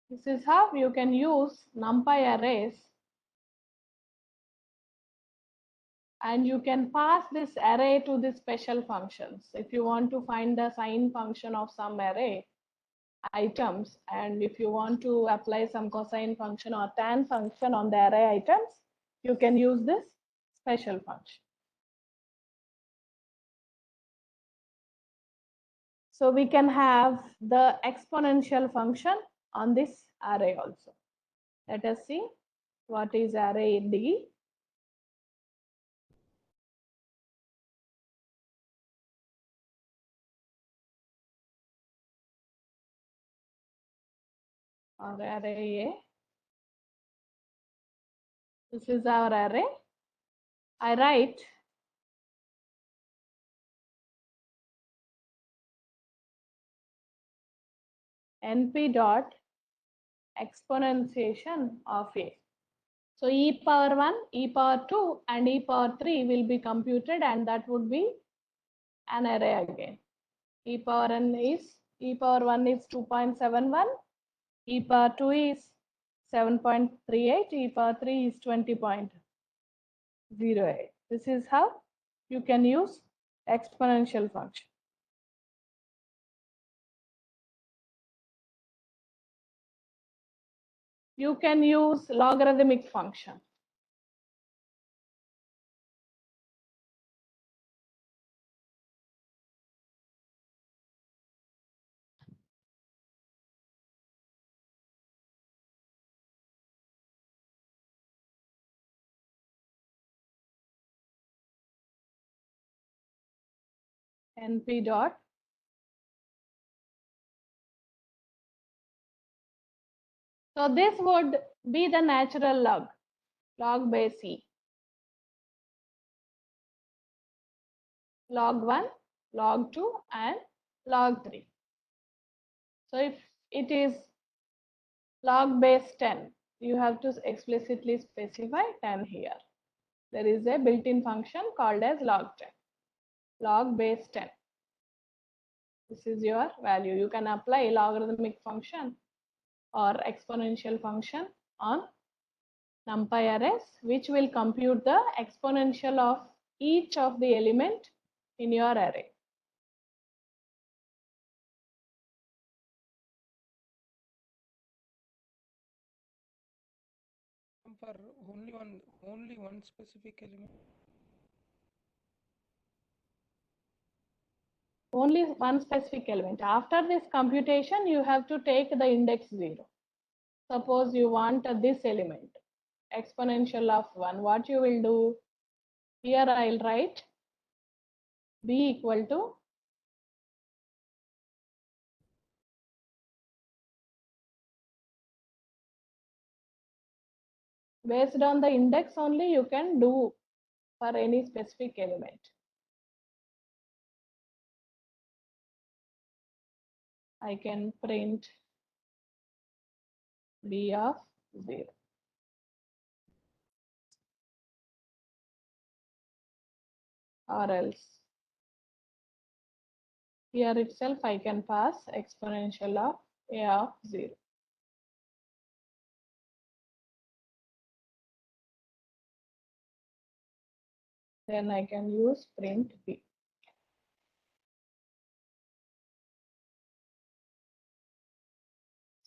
This is how you can use NumPy arrays, and you can pass this array to the special functions. If you want to find the sine function of some array items, and if you want to apply some cosine function or tan function on the array items, you can use this special function. So we can have the exponential function on this array also. Let us see what is array D. Or array A. This is our array. I write np dot exponentiation of A. So e power 1, e power 2 and e power 3 will be computed, and that would be an array again. E power n is, e power 1 is 2.71, e power 2 is 7.38, e power 3 is 20.08. This is how you can use exponential function. You can use logarithmic function. np dot so this would be the natural log base e, log 1, log 2 and log 3. So if it is log base 10, you have to explicitly specify 10 here. There is a built-in function called as log 10, log base 10. This is your value. You can apply logarithmic function or exponential function on NumPy arrays, which will compute the exponential of each of the element in your array. For only one specific element. Only one specific element. After this computation, you have to take the index 0. Suppose you want this element, exponential of 1. What you will do? Here I'll write b equal to based on the index only you can do for any specific element. I can print b of 0. Or else here itself I can pass exponential of a of 0. Then I can use print b.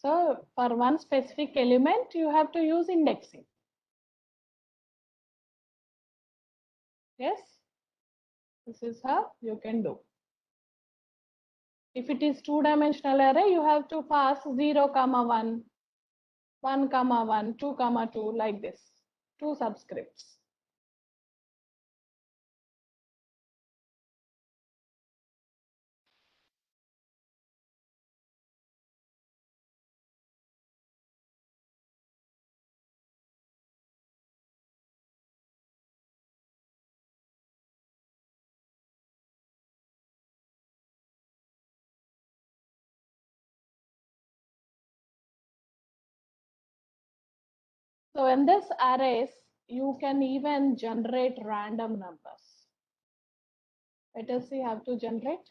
So for one specific element, you have to use indexing. Yes, this is how you can do. If it is two-dimensional array, you have to pass 0, 1, 1, 1, 2, 2 like this, two subscripts. So in this arrays, you can even generate random numbers. Let us see how to generate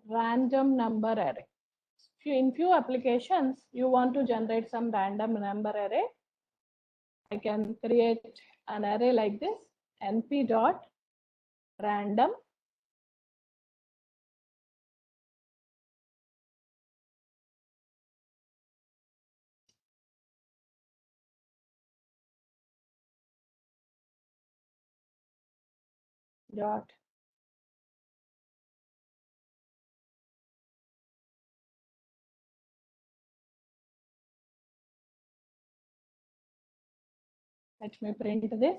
random number array. In few applications, you want to generate some random number array. I can create an array like this, np dot random dot let me print this.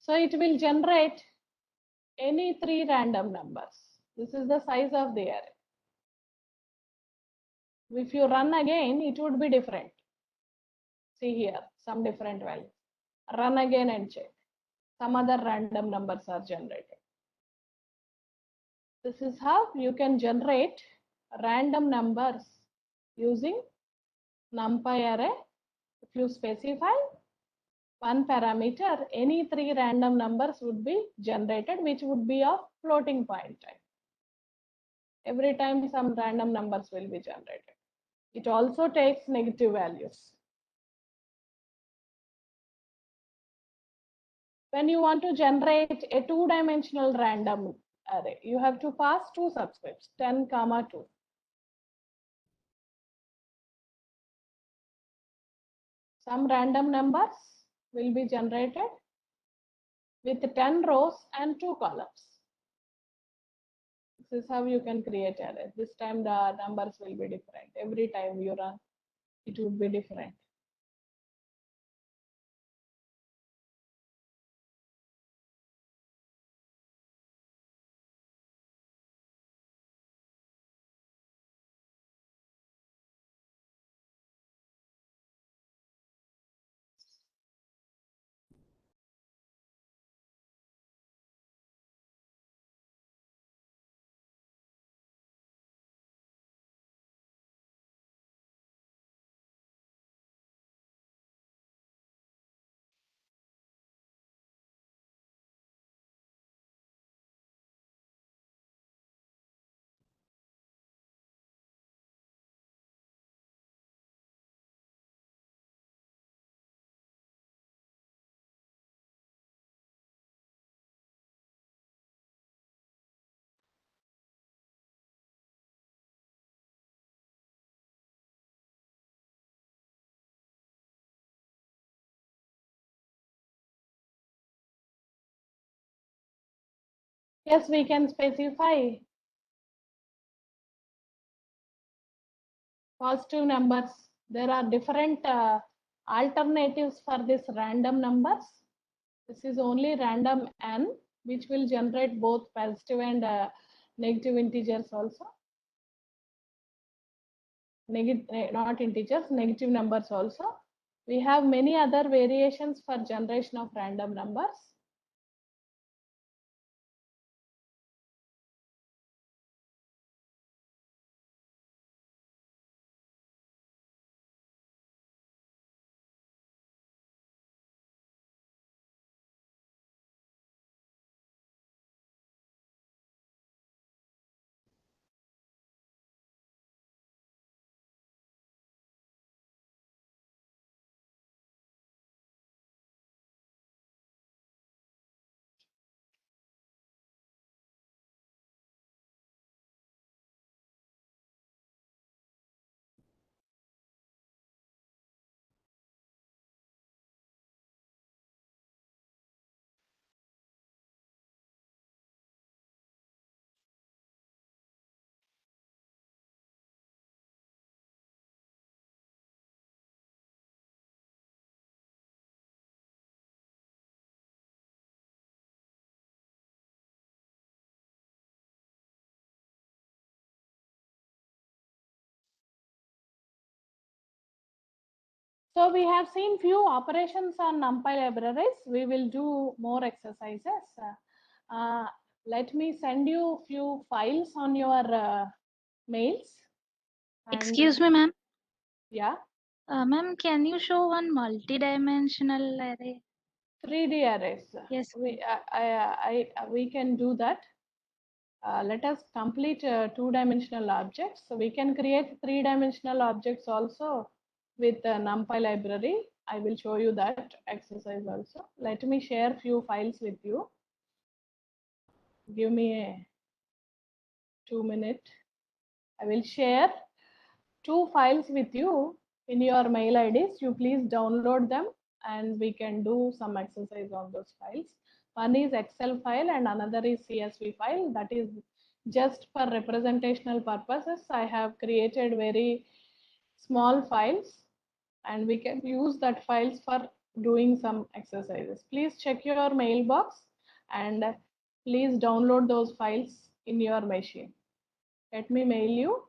So it will generate any three random numbers. This is the size of the array. If you run again, it would be different. See here, some different values. Run again and check. Some other random numbers are generated. This is how you can generate random numbers using NumPy array. If you specify one parameter, any three random numbers would be generated, which would be of floating point type. Every time some random numbers will be generated. It also takes negative values. When you want to generate a two-dimensional random array, you have to pass two subscripts, 10, 2. Some random numbers will be generated with 10 rows and 2 columns. This is how you can create array. This time the numbers will be different. Every time you run, it would be different. Yes, we can specify positive numbers. There are different alternatives for this random numbers. This is only random n, which will generate both positive and negative integers also. Not integers, negative numbers also. We have many other variations for generation of random numbers. So we have seen few operations on NumPy libraries. We will do more exercises. Let me send you few files on your mails. And Excuse me, ma'am. Yeah, Ma'am, can you show one multi-dimensional array? 3D arrays. Yes. We can do that. Let us complete two-dimensional objects. So we can create three-dimensional objects also with the NumPy library. I will show you that exercise also. Let me share few files with you. Give me a 2 minute. I will share two files with you in your mail IDs. You please download them and we can do some exercise on those files. One is Excel file and another is CSV file. That is just for representational purposes. I have created very small files and we can use that files for doing some exercises. Please check your mailbox and please download those files in your machine. Let me mail you.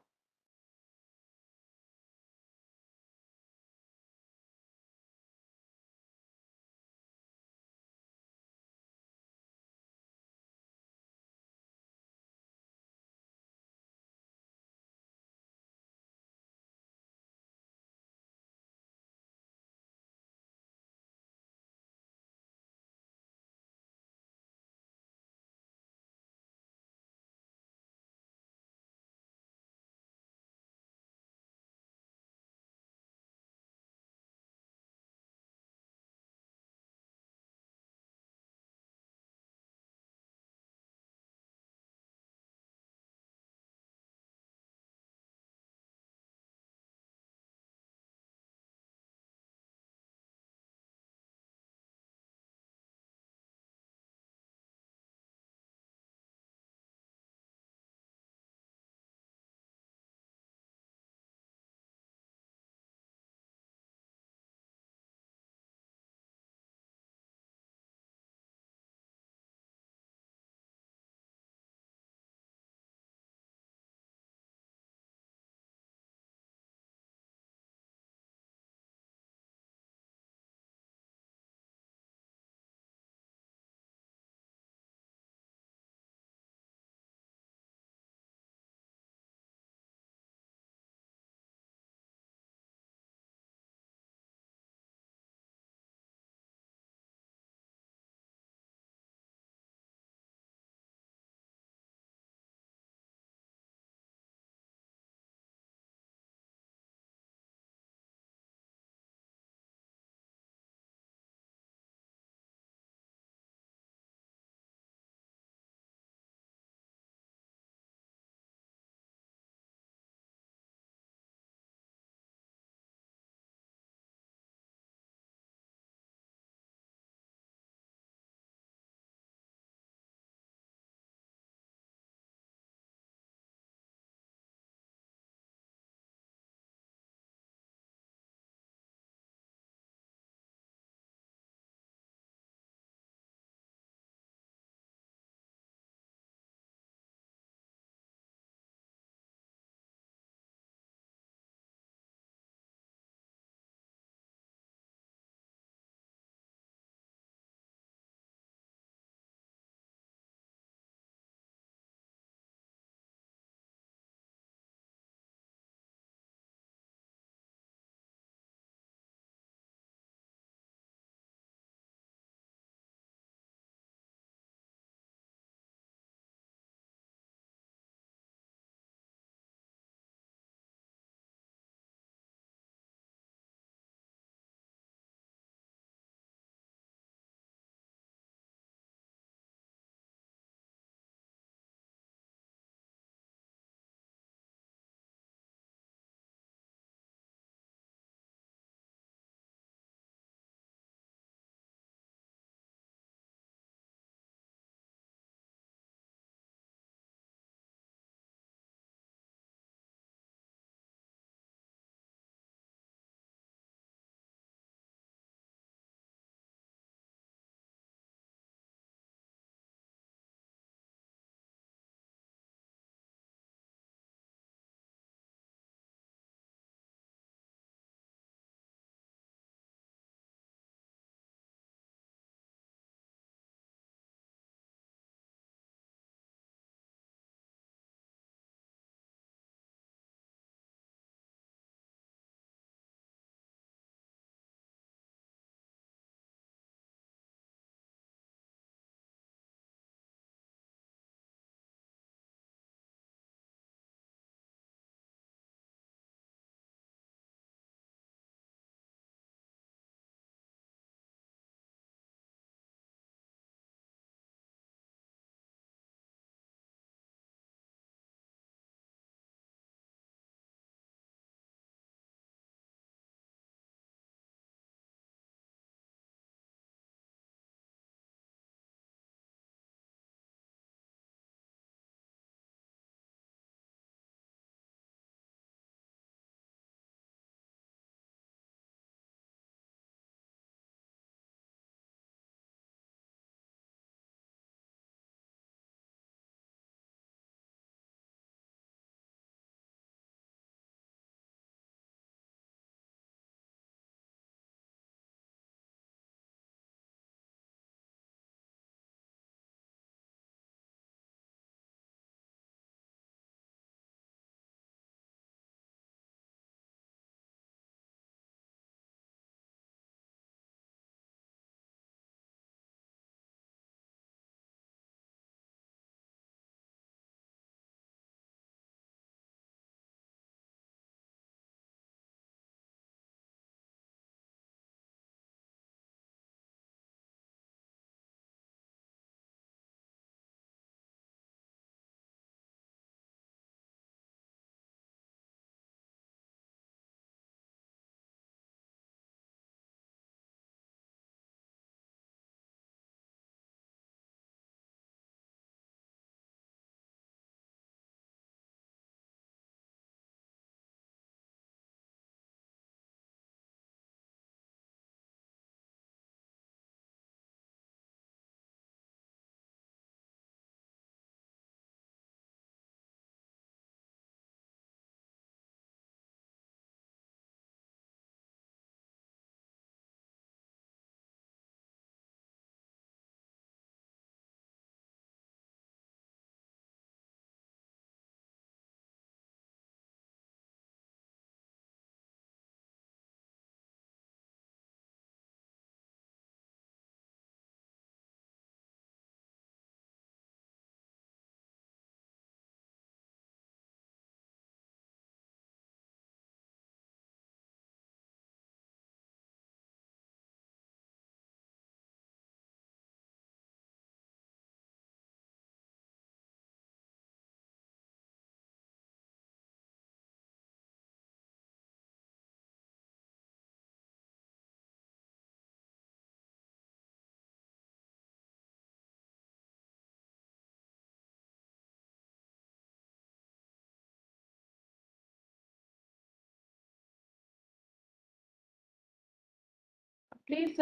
Please,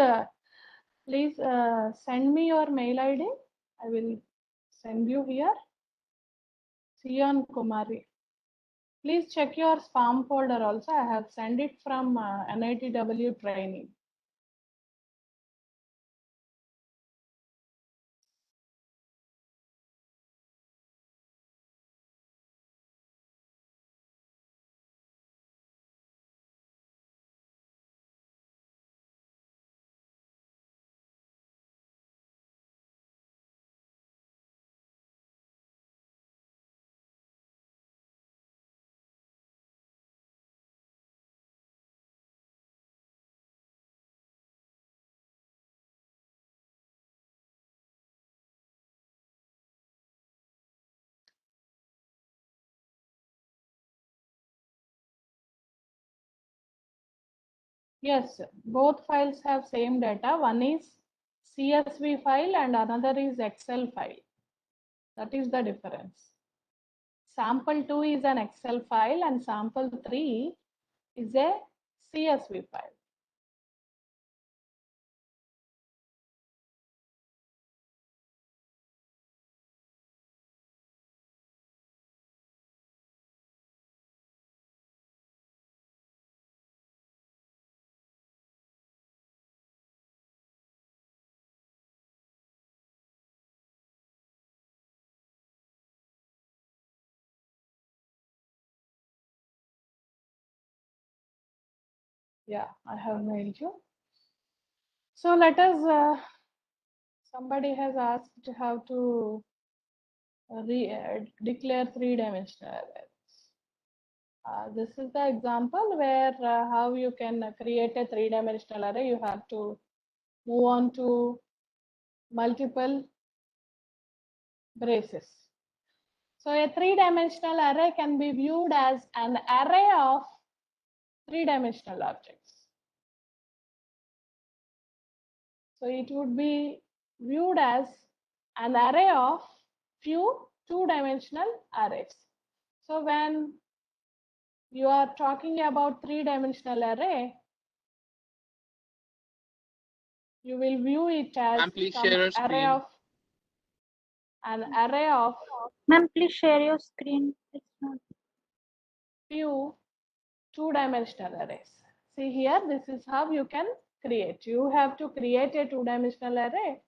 please send me your mail ID. I will send you here. Sian Kumari. Please check your spam folder also. I have sent it from NITW training. Yes, both files have same data. One is CSV file and another is Excel file. That is the difference. Sample 2 is an Excel file and sample 3 is a CSV file. Yeah, I have mailed you. So let us, somebody has asked how to declare three-dimensional arrays. This is the example where how you can create a three-dimensional array. You have to move on to multiple braces. So a three-dimensional array can be viewed as an array of three-dimensional objects. So it would be viewed as an array of few two-dimensional arrays. So when you are talking about three-dimensional array, you will view it as Ma'am, please some share your array screen. of an array of Ma'am, please share your screen. It's not. few two-dimensional arrays. See here, this is how you can create. You have to create a two-dimensional array,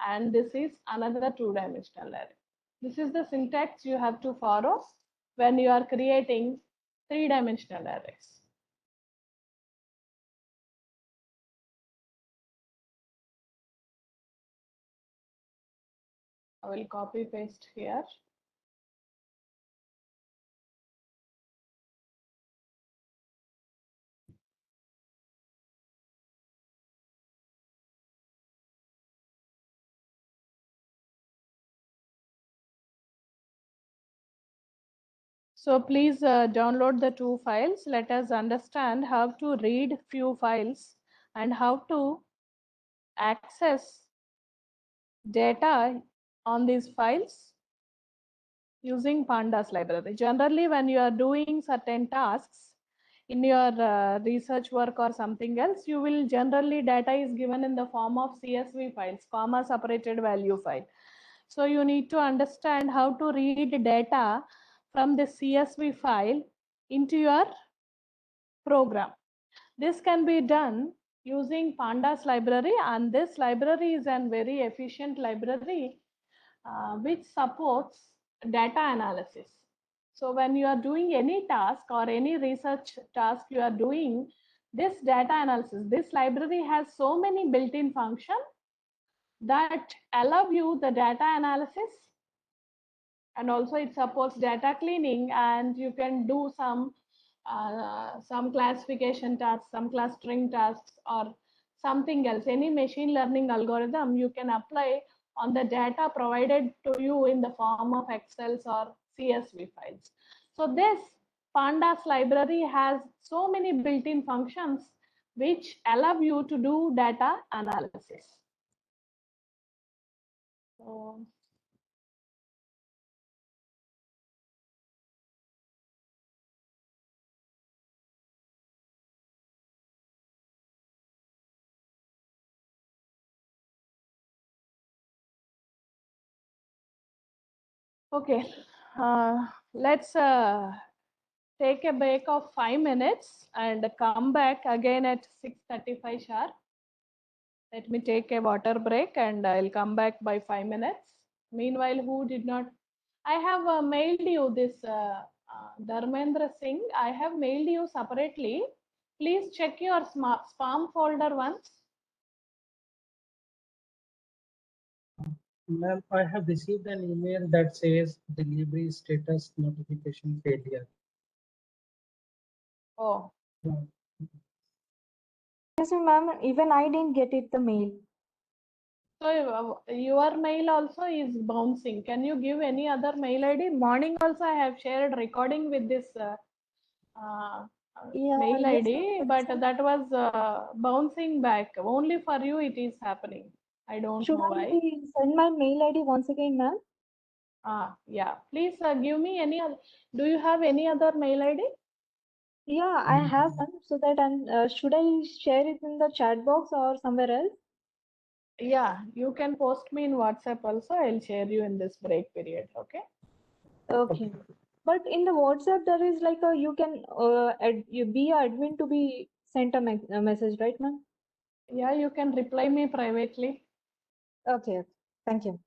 and this is another two-dimensional array. This is the syntax you have to follow when you are creating three-dimensional arrays. I will copy paste here. So please download the two files. Let us understand how to read few files and how to access data on these files using pandas library. Generally, when you are doing certain tasks in your research work or something else, you will generally data is given in the form of CSV files, comma separated value file. So you need to understand how to read data from the CSV file into your program. This can be done using pandas library, and this library is a very efficient library which supports data analysis. So when you are doing any task or any research task you are doing, this data analysis, this library has so many built-in functions that allow you the data analysis, and also it supports data cleaning, and you can do some classification tasks, some clustering tasks, or something else. Any machine learning algorithm you can apply on the data provided to you in the form of Excel or CSV files. So this pandas library has so many built-in functions which allow you to do data analysis. So Okay, let's take a break of 5 minutes and come back again at 6:35 sharp. Let me take a water break and I'll come back by 5 minutes. Meanwhile, who did not? I have mailed you this Dharmendra Singh. I have mailed you separately. Please check your spam folder once. Ma'am, I have received an email that says delivery status notification failure. Oh, No. Yes, ma'am. Even I didn't get it the mail. so your mail also is bouncing. Can you give any other mail ID? Morning also I have shared recording with this uh, Yeah, mail yes, ID, ma'am. but that was bouncing back. Only for you it is happening. I don't Should know I why. send my mail ID once again, ma'am? Yeah. Please give me any other. Do you have any other mail ID? Yeah, I have one. So that should I share it in the chat box or somewhere else? Yeah, you can post me in WhatsApp also. I'll share you in this break period. Okay. Okay. But in the WhatsApp, there is like a you can you be a admin to be sent a message, right, ma'am? Yeah, you can reply me privately. Okay. Thank you.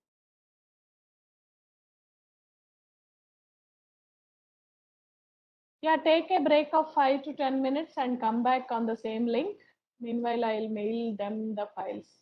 Yeah, take a break of 5 to 10 minutes and come back on the same link. Meanwhile, I'll mail them the files.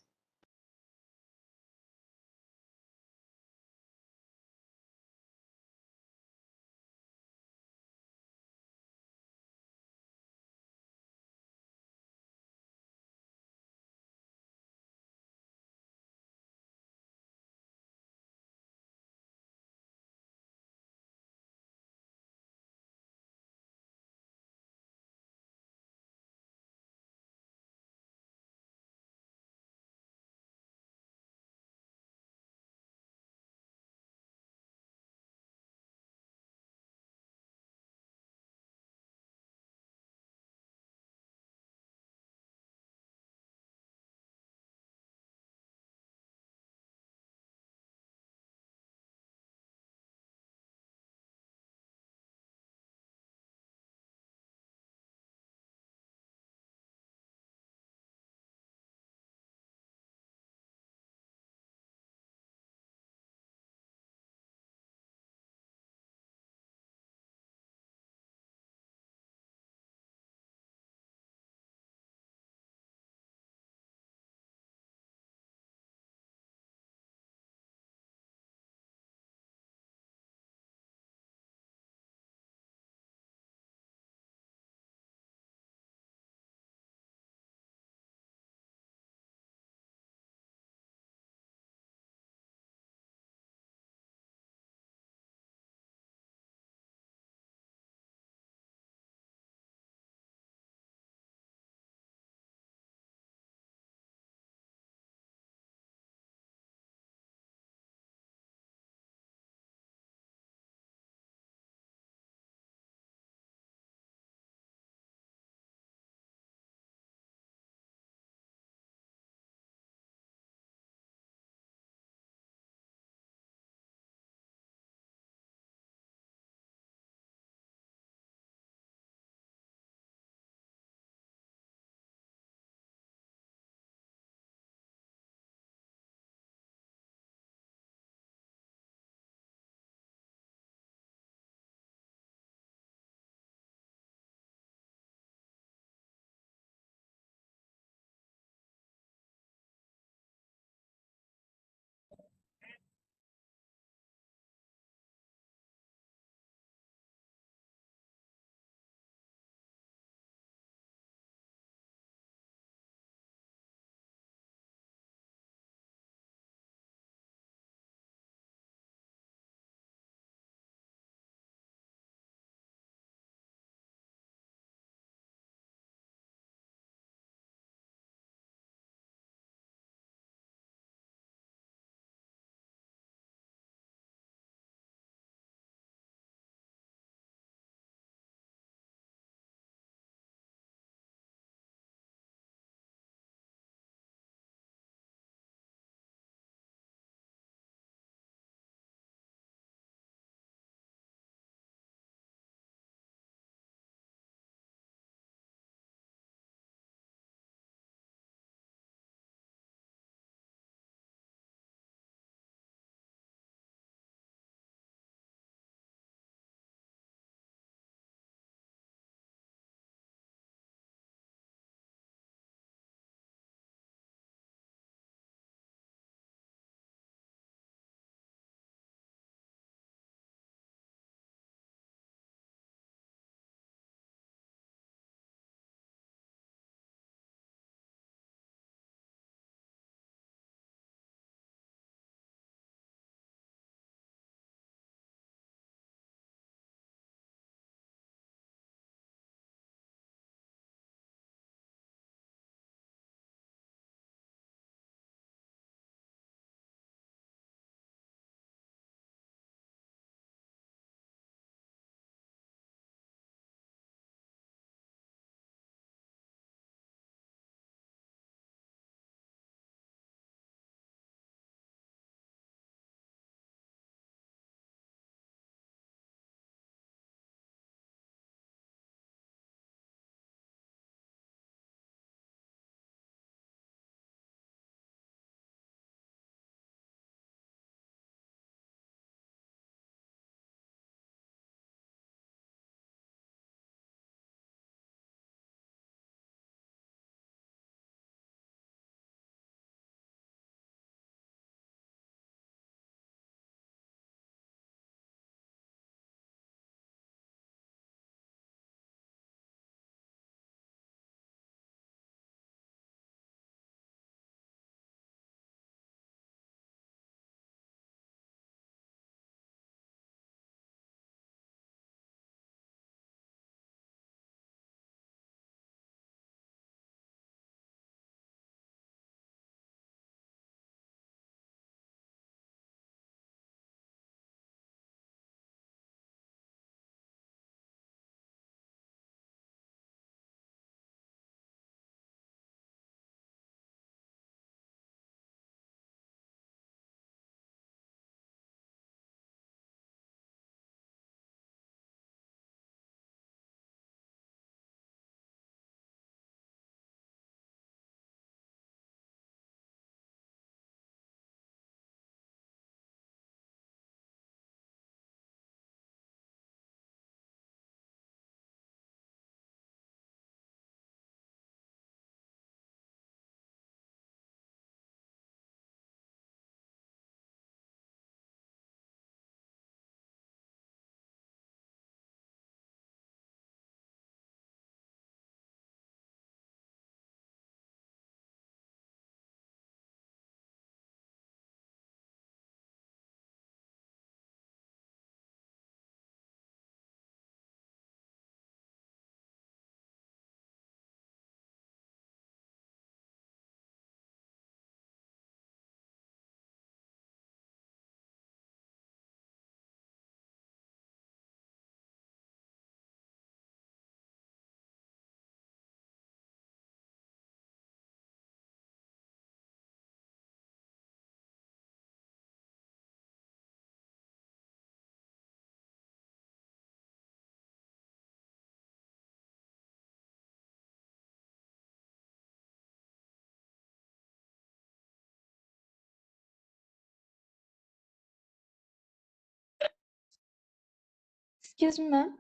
Excuse me, ma'am.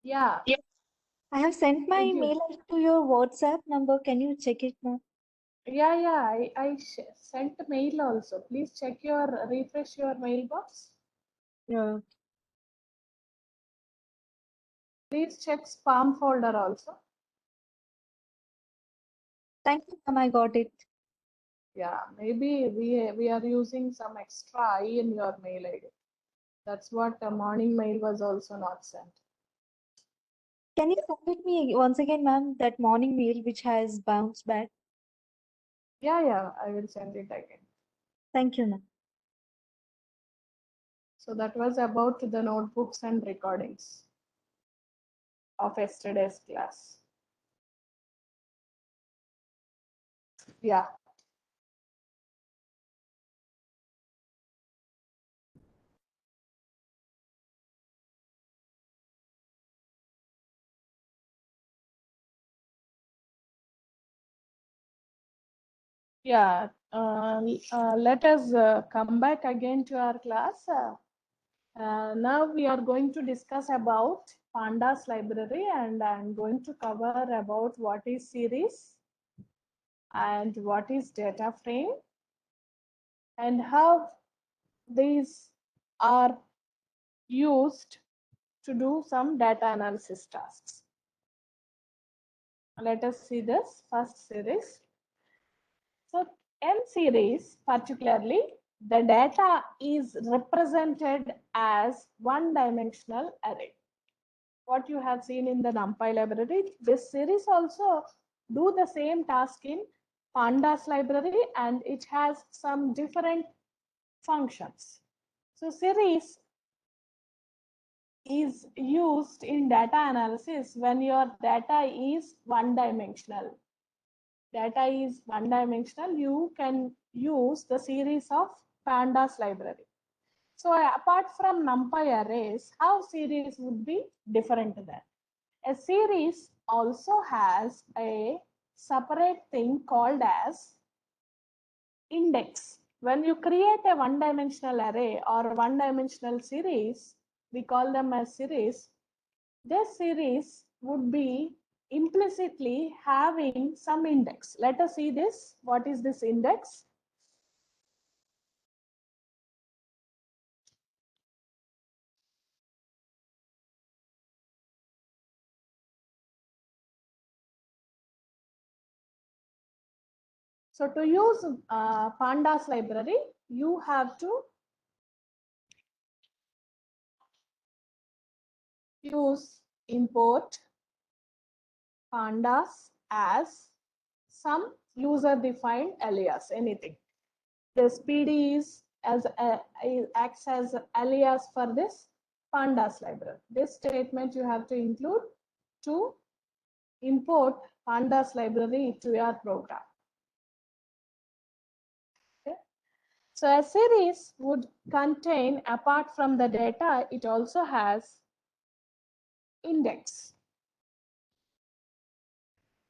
Yeah. I have sent my Did you? mail ID to your WhatsApp number. Can you check it, ma'am? Yeah. I sent a mail also. Please check refresh your mailbox. Yeah. Please check spam folder also. Thank you, ma'am. I got it. Yeah, maybe we are using some extra I in your mail ID. That's what a morning mail was also not sent. Can you send it me once again, ma'am? That morning mail which has bounced back. Yeah, I will send it again. Thank you, ma'am. So that was about the notebooks and recordings of yesterday's class. Yeah. Yeah, let us come back again to our class. Now we are going to discuss about Pandas library, and I'm going to cover about what is series and what is data frame and how these are used to do some data analysis tasks. Let us see this first series. So M series, particularly, the data is represented as one-dimensional array. What you have seen in the NumPy library, this series also do the same task in Pandas library, and it has some different functions. So series is used in data analysis when your data is one-dimensional. Data is one-dimensional, you can use the series of Pandas library. So apart from NumPy arrays, how series would be different then? A series also has a separate thing called as index. When you create a one-dimensional array or one-dimensional series, we call them as series. This series would be implicitly having some index. Let us see this. What is this index? So to use Pandas library, you have to use import pandas as some user defined alias, anything. This PD is acts as alias for this pandas library. This statement you have to include to import pandas library to your program. Okay. So a series would contain, apart from the data, it also has index.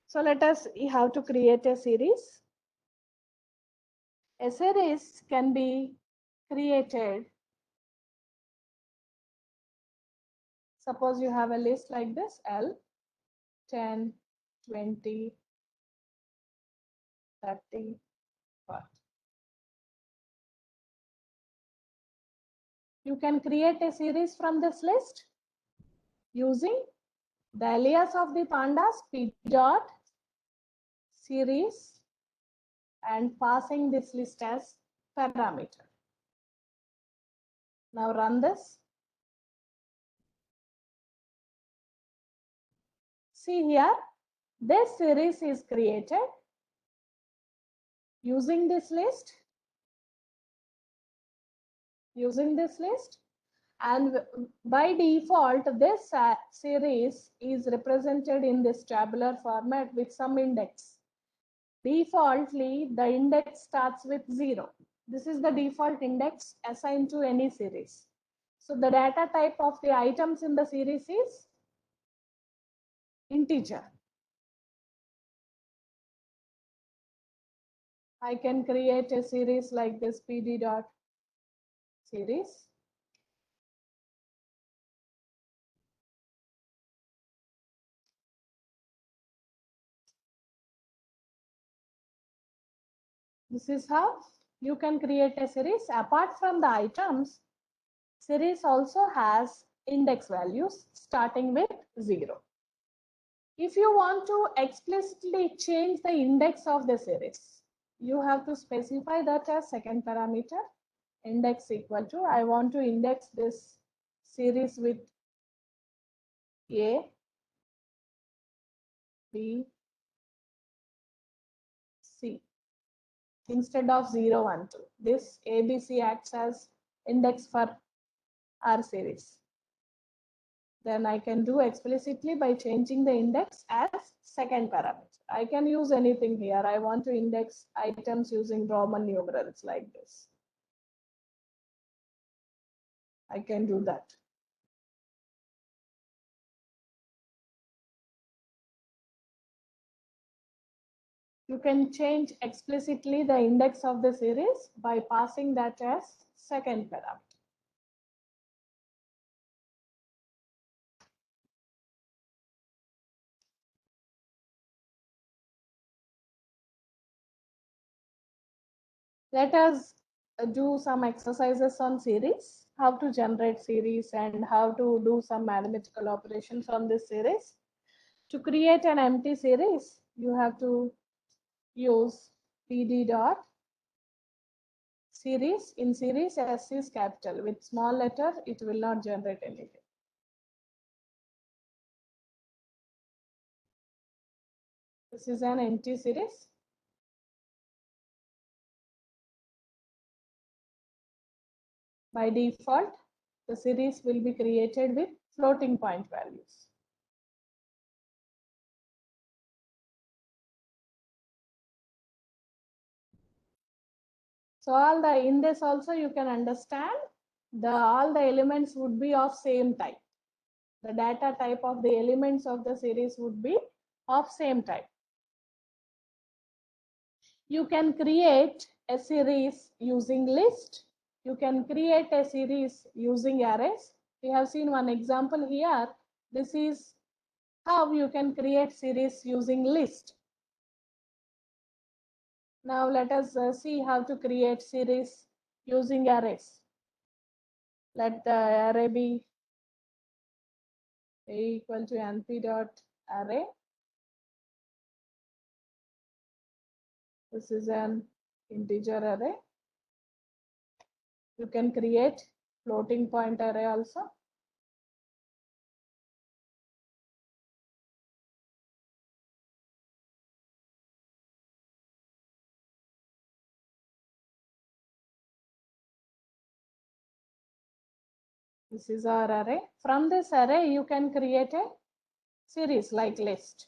So let us see how to create a series. A series can be created. Suppose you have a list like this, L, 10, 20, 30, 40. You can create a series from this list using the alias of the pandas, p dot series, and passing this list as parameter. Now run this. See here, this series is created using this list, and by default this series is represented in this tabular format with some index. Defaultly, the index starts with 0. This is the default index assigned to any series. So the data type of the items in the series is integer. I can create a series like this, pd dot series. This is how you can create a series. Apart from the items, series also has index values starting with 0. If you want to explicitly change the index of the series, you have to specify that as second parameter, index equal to, I want to index this series with A, B, C instead of 0, 1, 2. This ABC acts as index for our series. Then I can do explicitly by changing the index as second parameter. I can use anything here. I want to index items using Roman numerals like this. I can do that. You can change explicitly the index of the series by passing that as second parameter. Let us do some exercises on series, how to generate series and how to do some mathematical operations on this series. To create an empty series, you have to use pd dot series. In series, S is capital. With small letter, it will not generate anything. This is an empty series. By default, the series will be created with floating point values. So in this also you can understand all the elements would be of same type. The data type of the elements of the series would be of same type. You can create a series using list. You can create a series using arrays. We have seen one example here. This is how you can create series using list. Now let us see how to create series using arrays. Let the array be equal to np dot array. This is an integer array. You can create floating point array also. This is our array. From this array, you can create a series like list.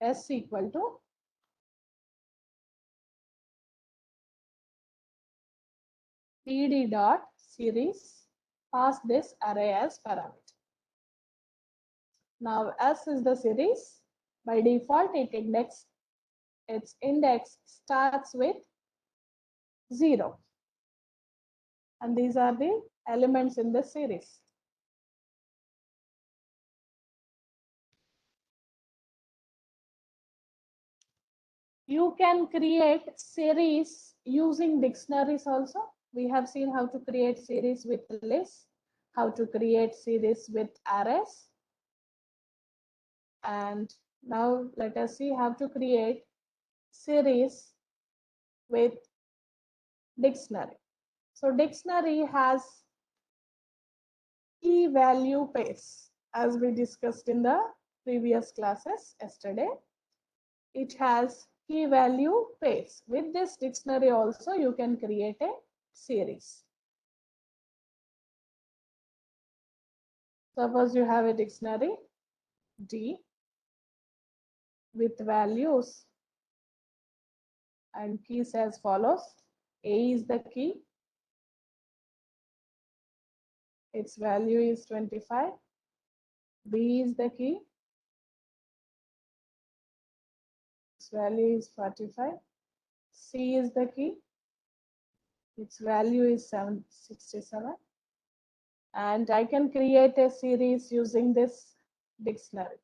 S equal to pd dot series. Pass this array as parameter. Now S is the series. By default, its index starts with 0. And these are the elements in the series. You can create series using dictionaries also. We have seen how to create series with lists, how to create series with arrays. And now let us see how to create series with dictionary. So dictionary has key value pairs, as we discussed in the previous classes yesterday. It has key value pairs. With this dictionary also you can create a series. Suppose you have a dictionary D with values and keys as follows. A is the key. Its value is 25. B is the key. Its value is 45. C is the key. Its value is 767. And I can create a series using this dictionary.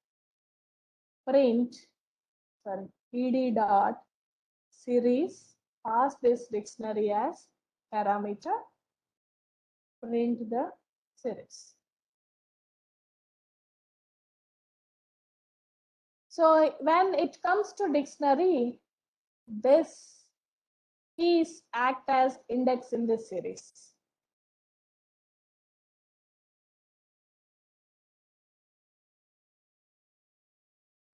Print, pd dot series, pass this dictionary as parameter, print the series. So when it comes to dictionary, this keys act as index in this series.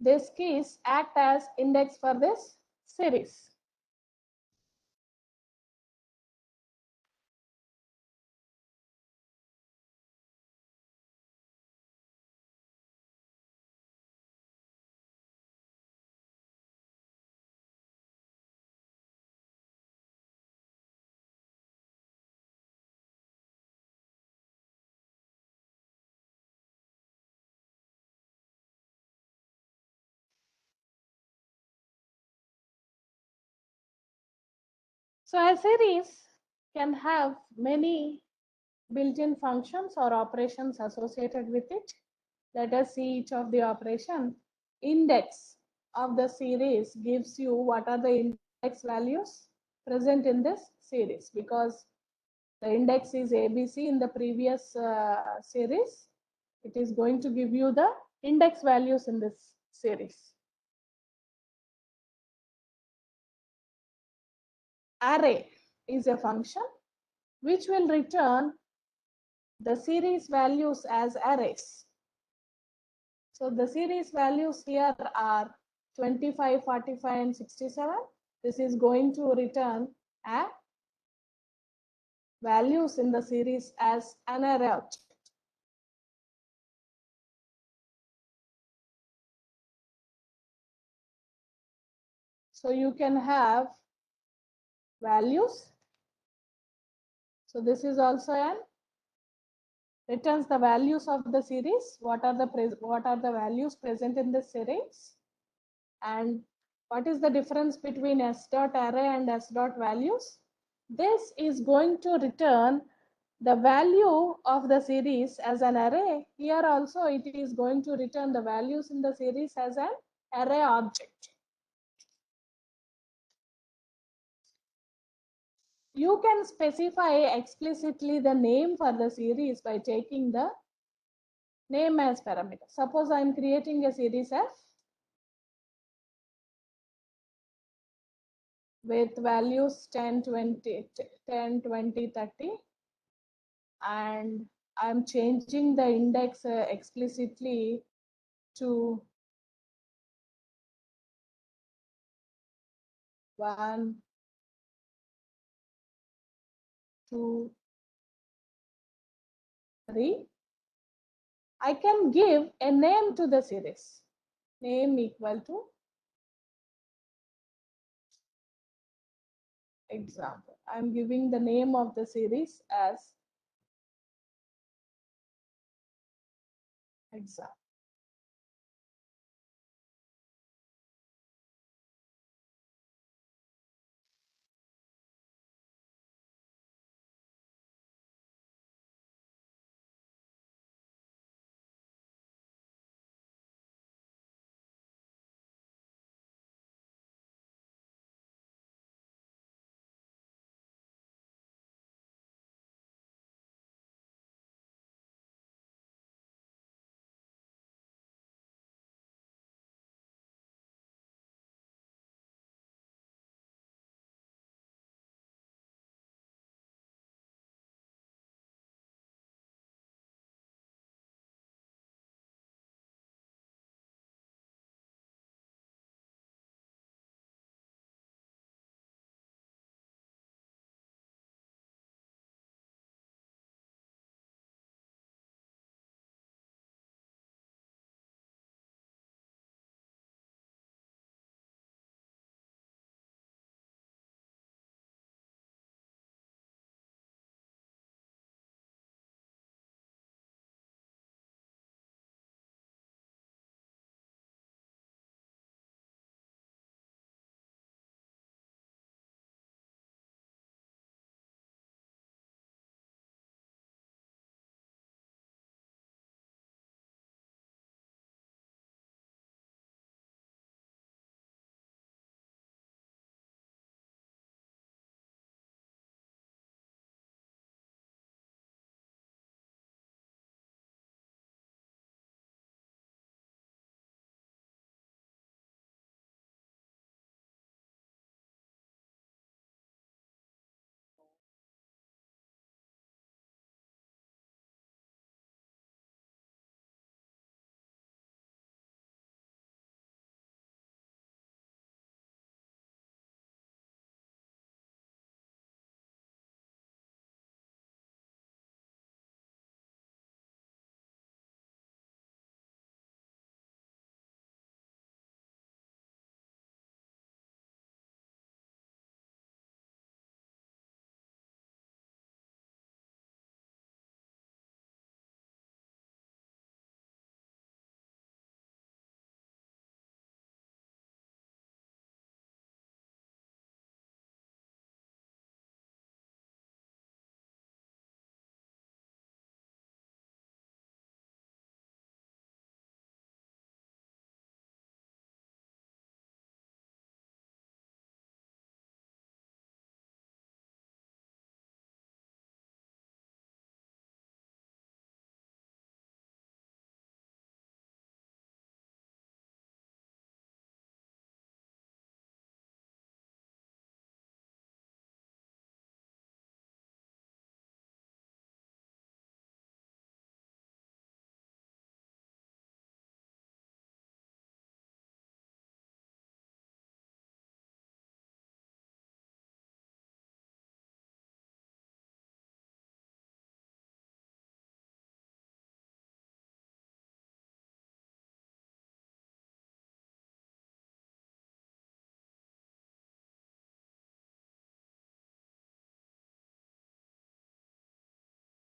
These keys act as index for this series. So a series can have many built-in functions or operations associated with it. Let us see each of the operation. Index of the series gives you what are the index values present in this series, because the index is ABC in the previous series. It is going to give you the index values in this series. Array is a function which will return the series values as arrays. So the series values here are 25, 45, and 67. This is going to return a values in the series as an array object. So you can have values. So this is also an returns the values of the series. What are the values present in the series, and what is the difference between s dot array and s dot values? This is going to return the value of the series as an array. Here also it is going to return the values in the series as an array object. You can specify explicitly the name for the series by taking the name as parameter. Suppose I am creating a series F with values 10, 20, 10, 20, 30, and I'm changing the index explicitly to 1, 2, 3. I can give a name to the series. Name equal to example. I'm giving the name of the series as example.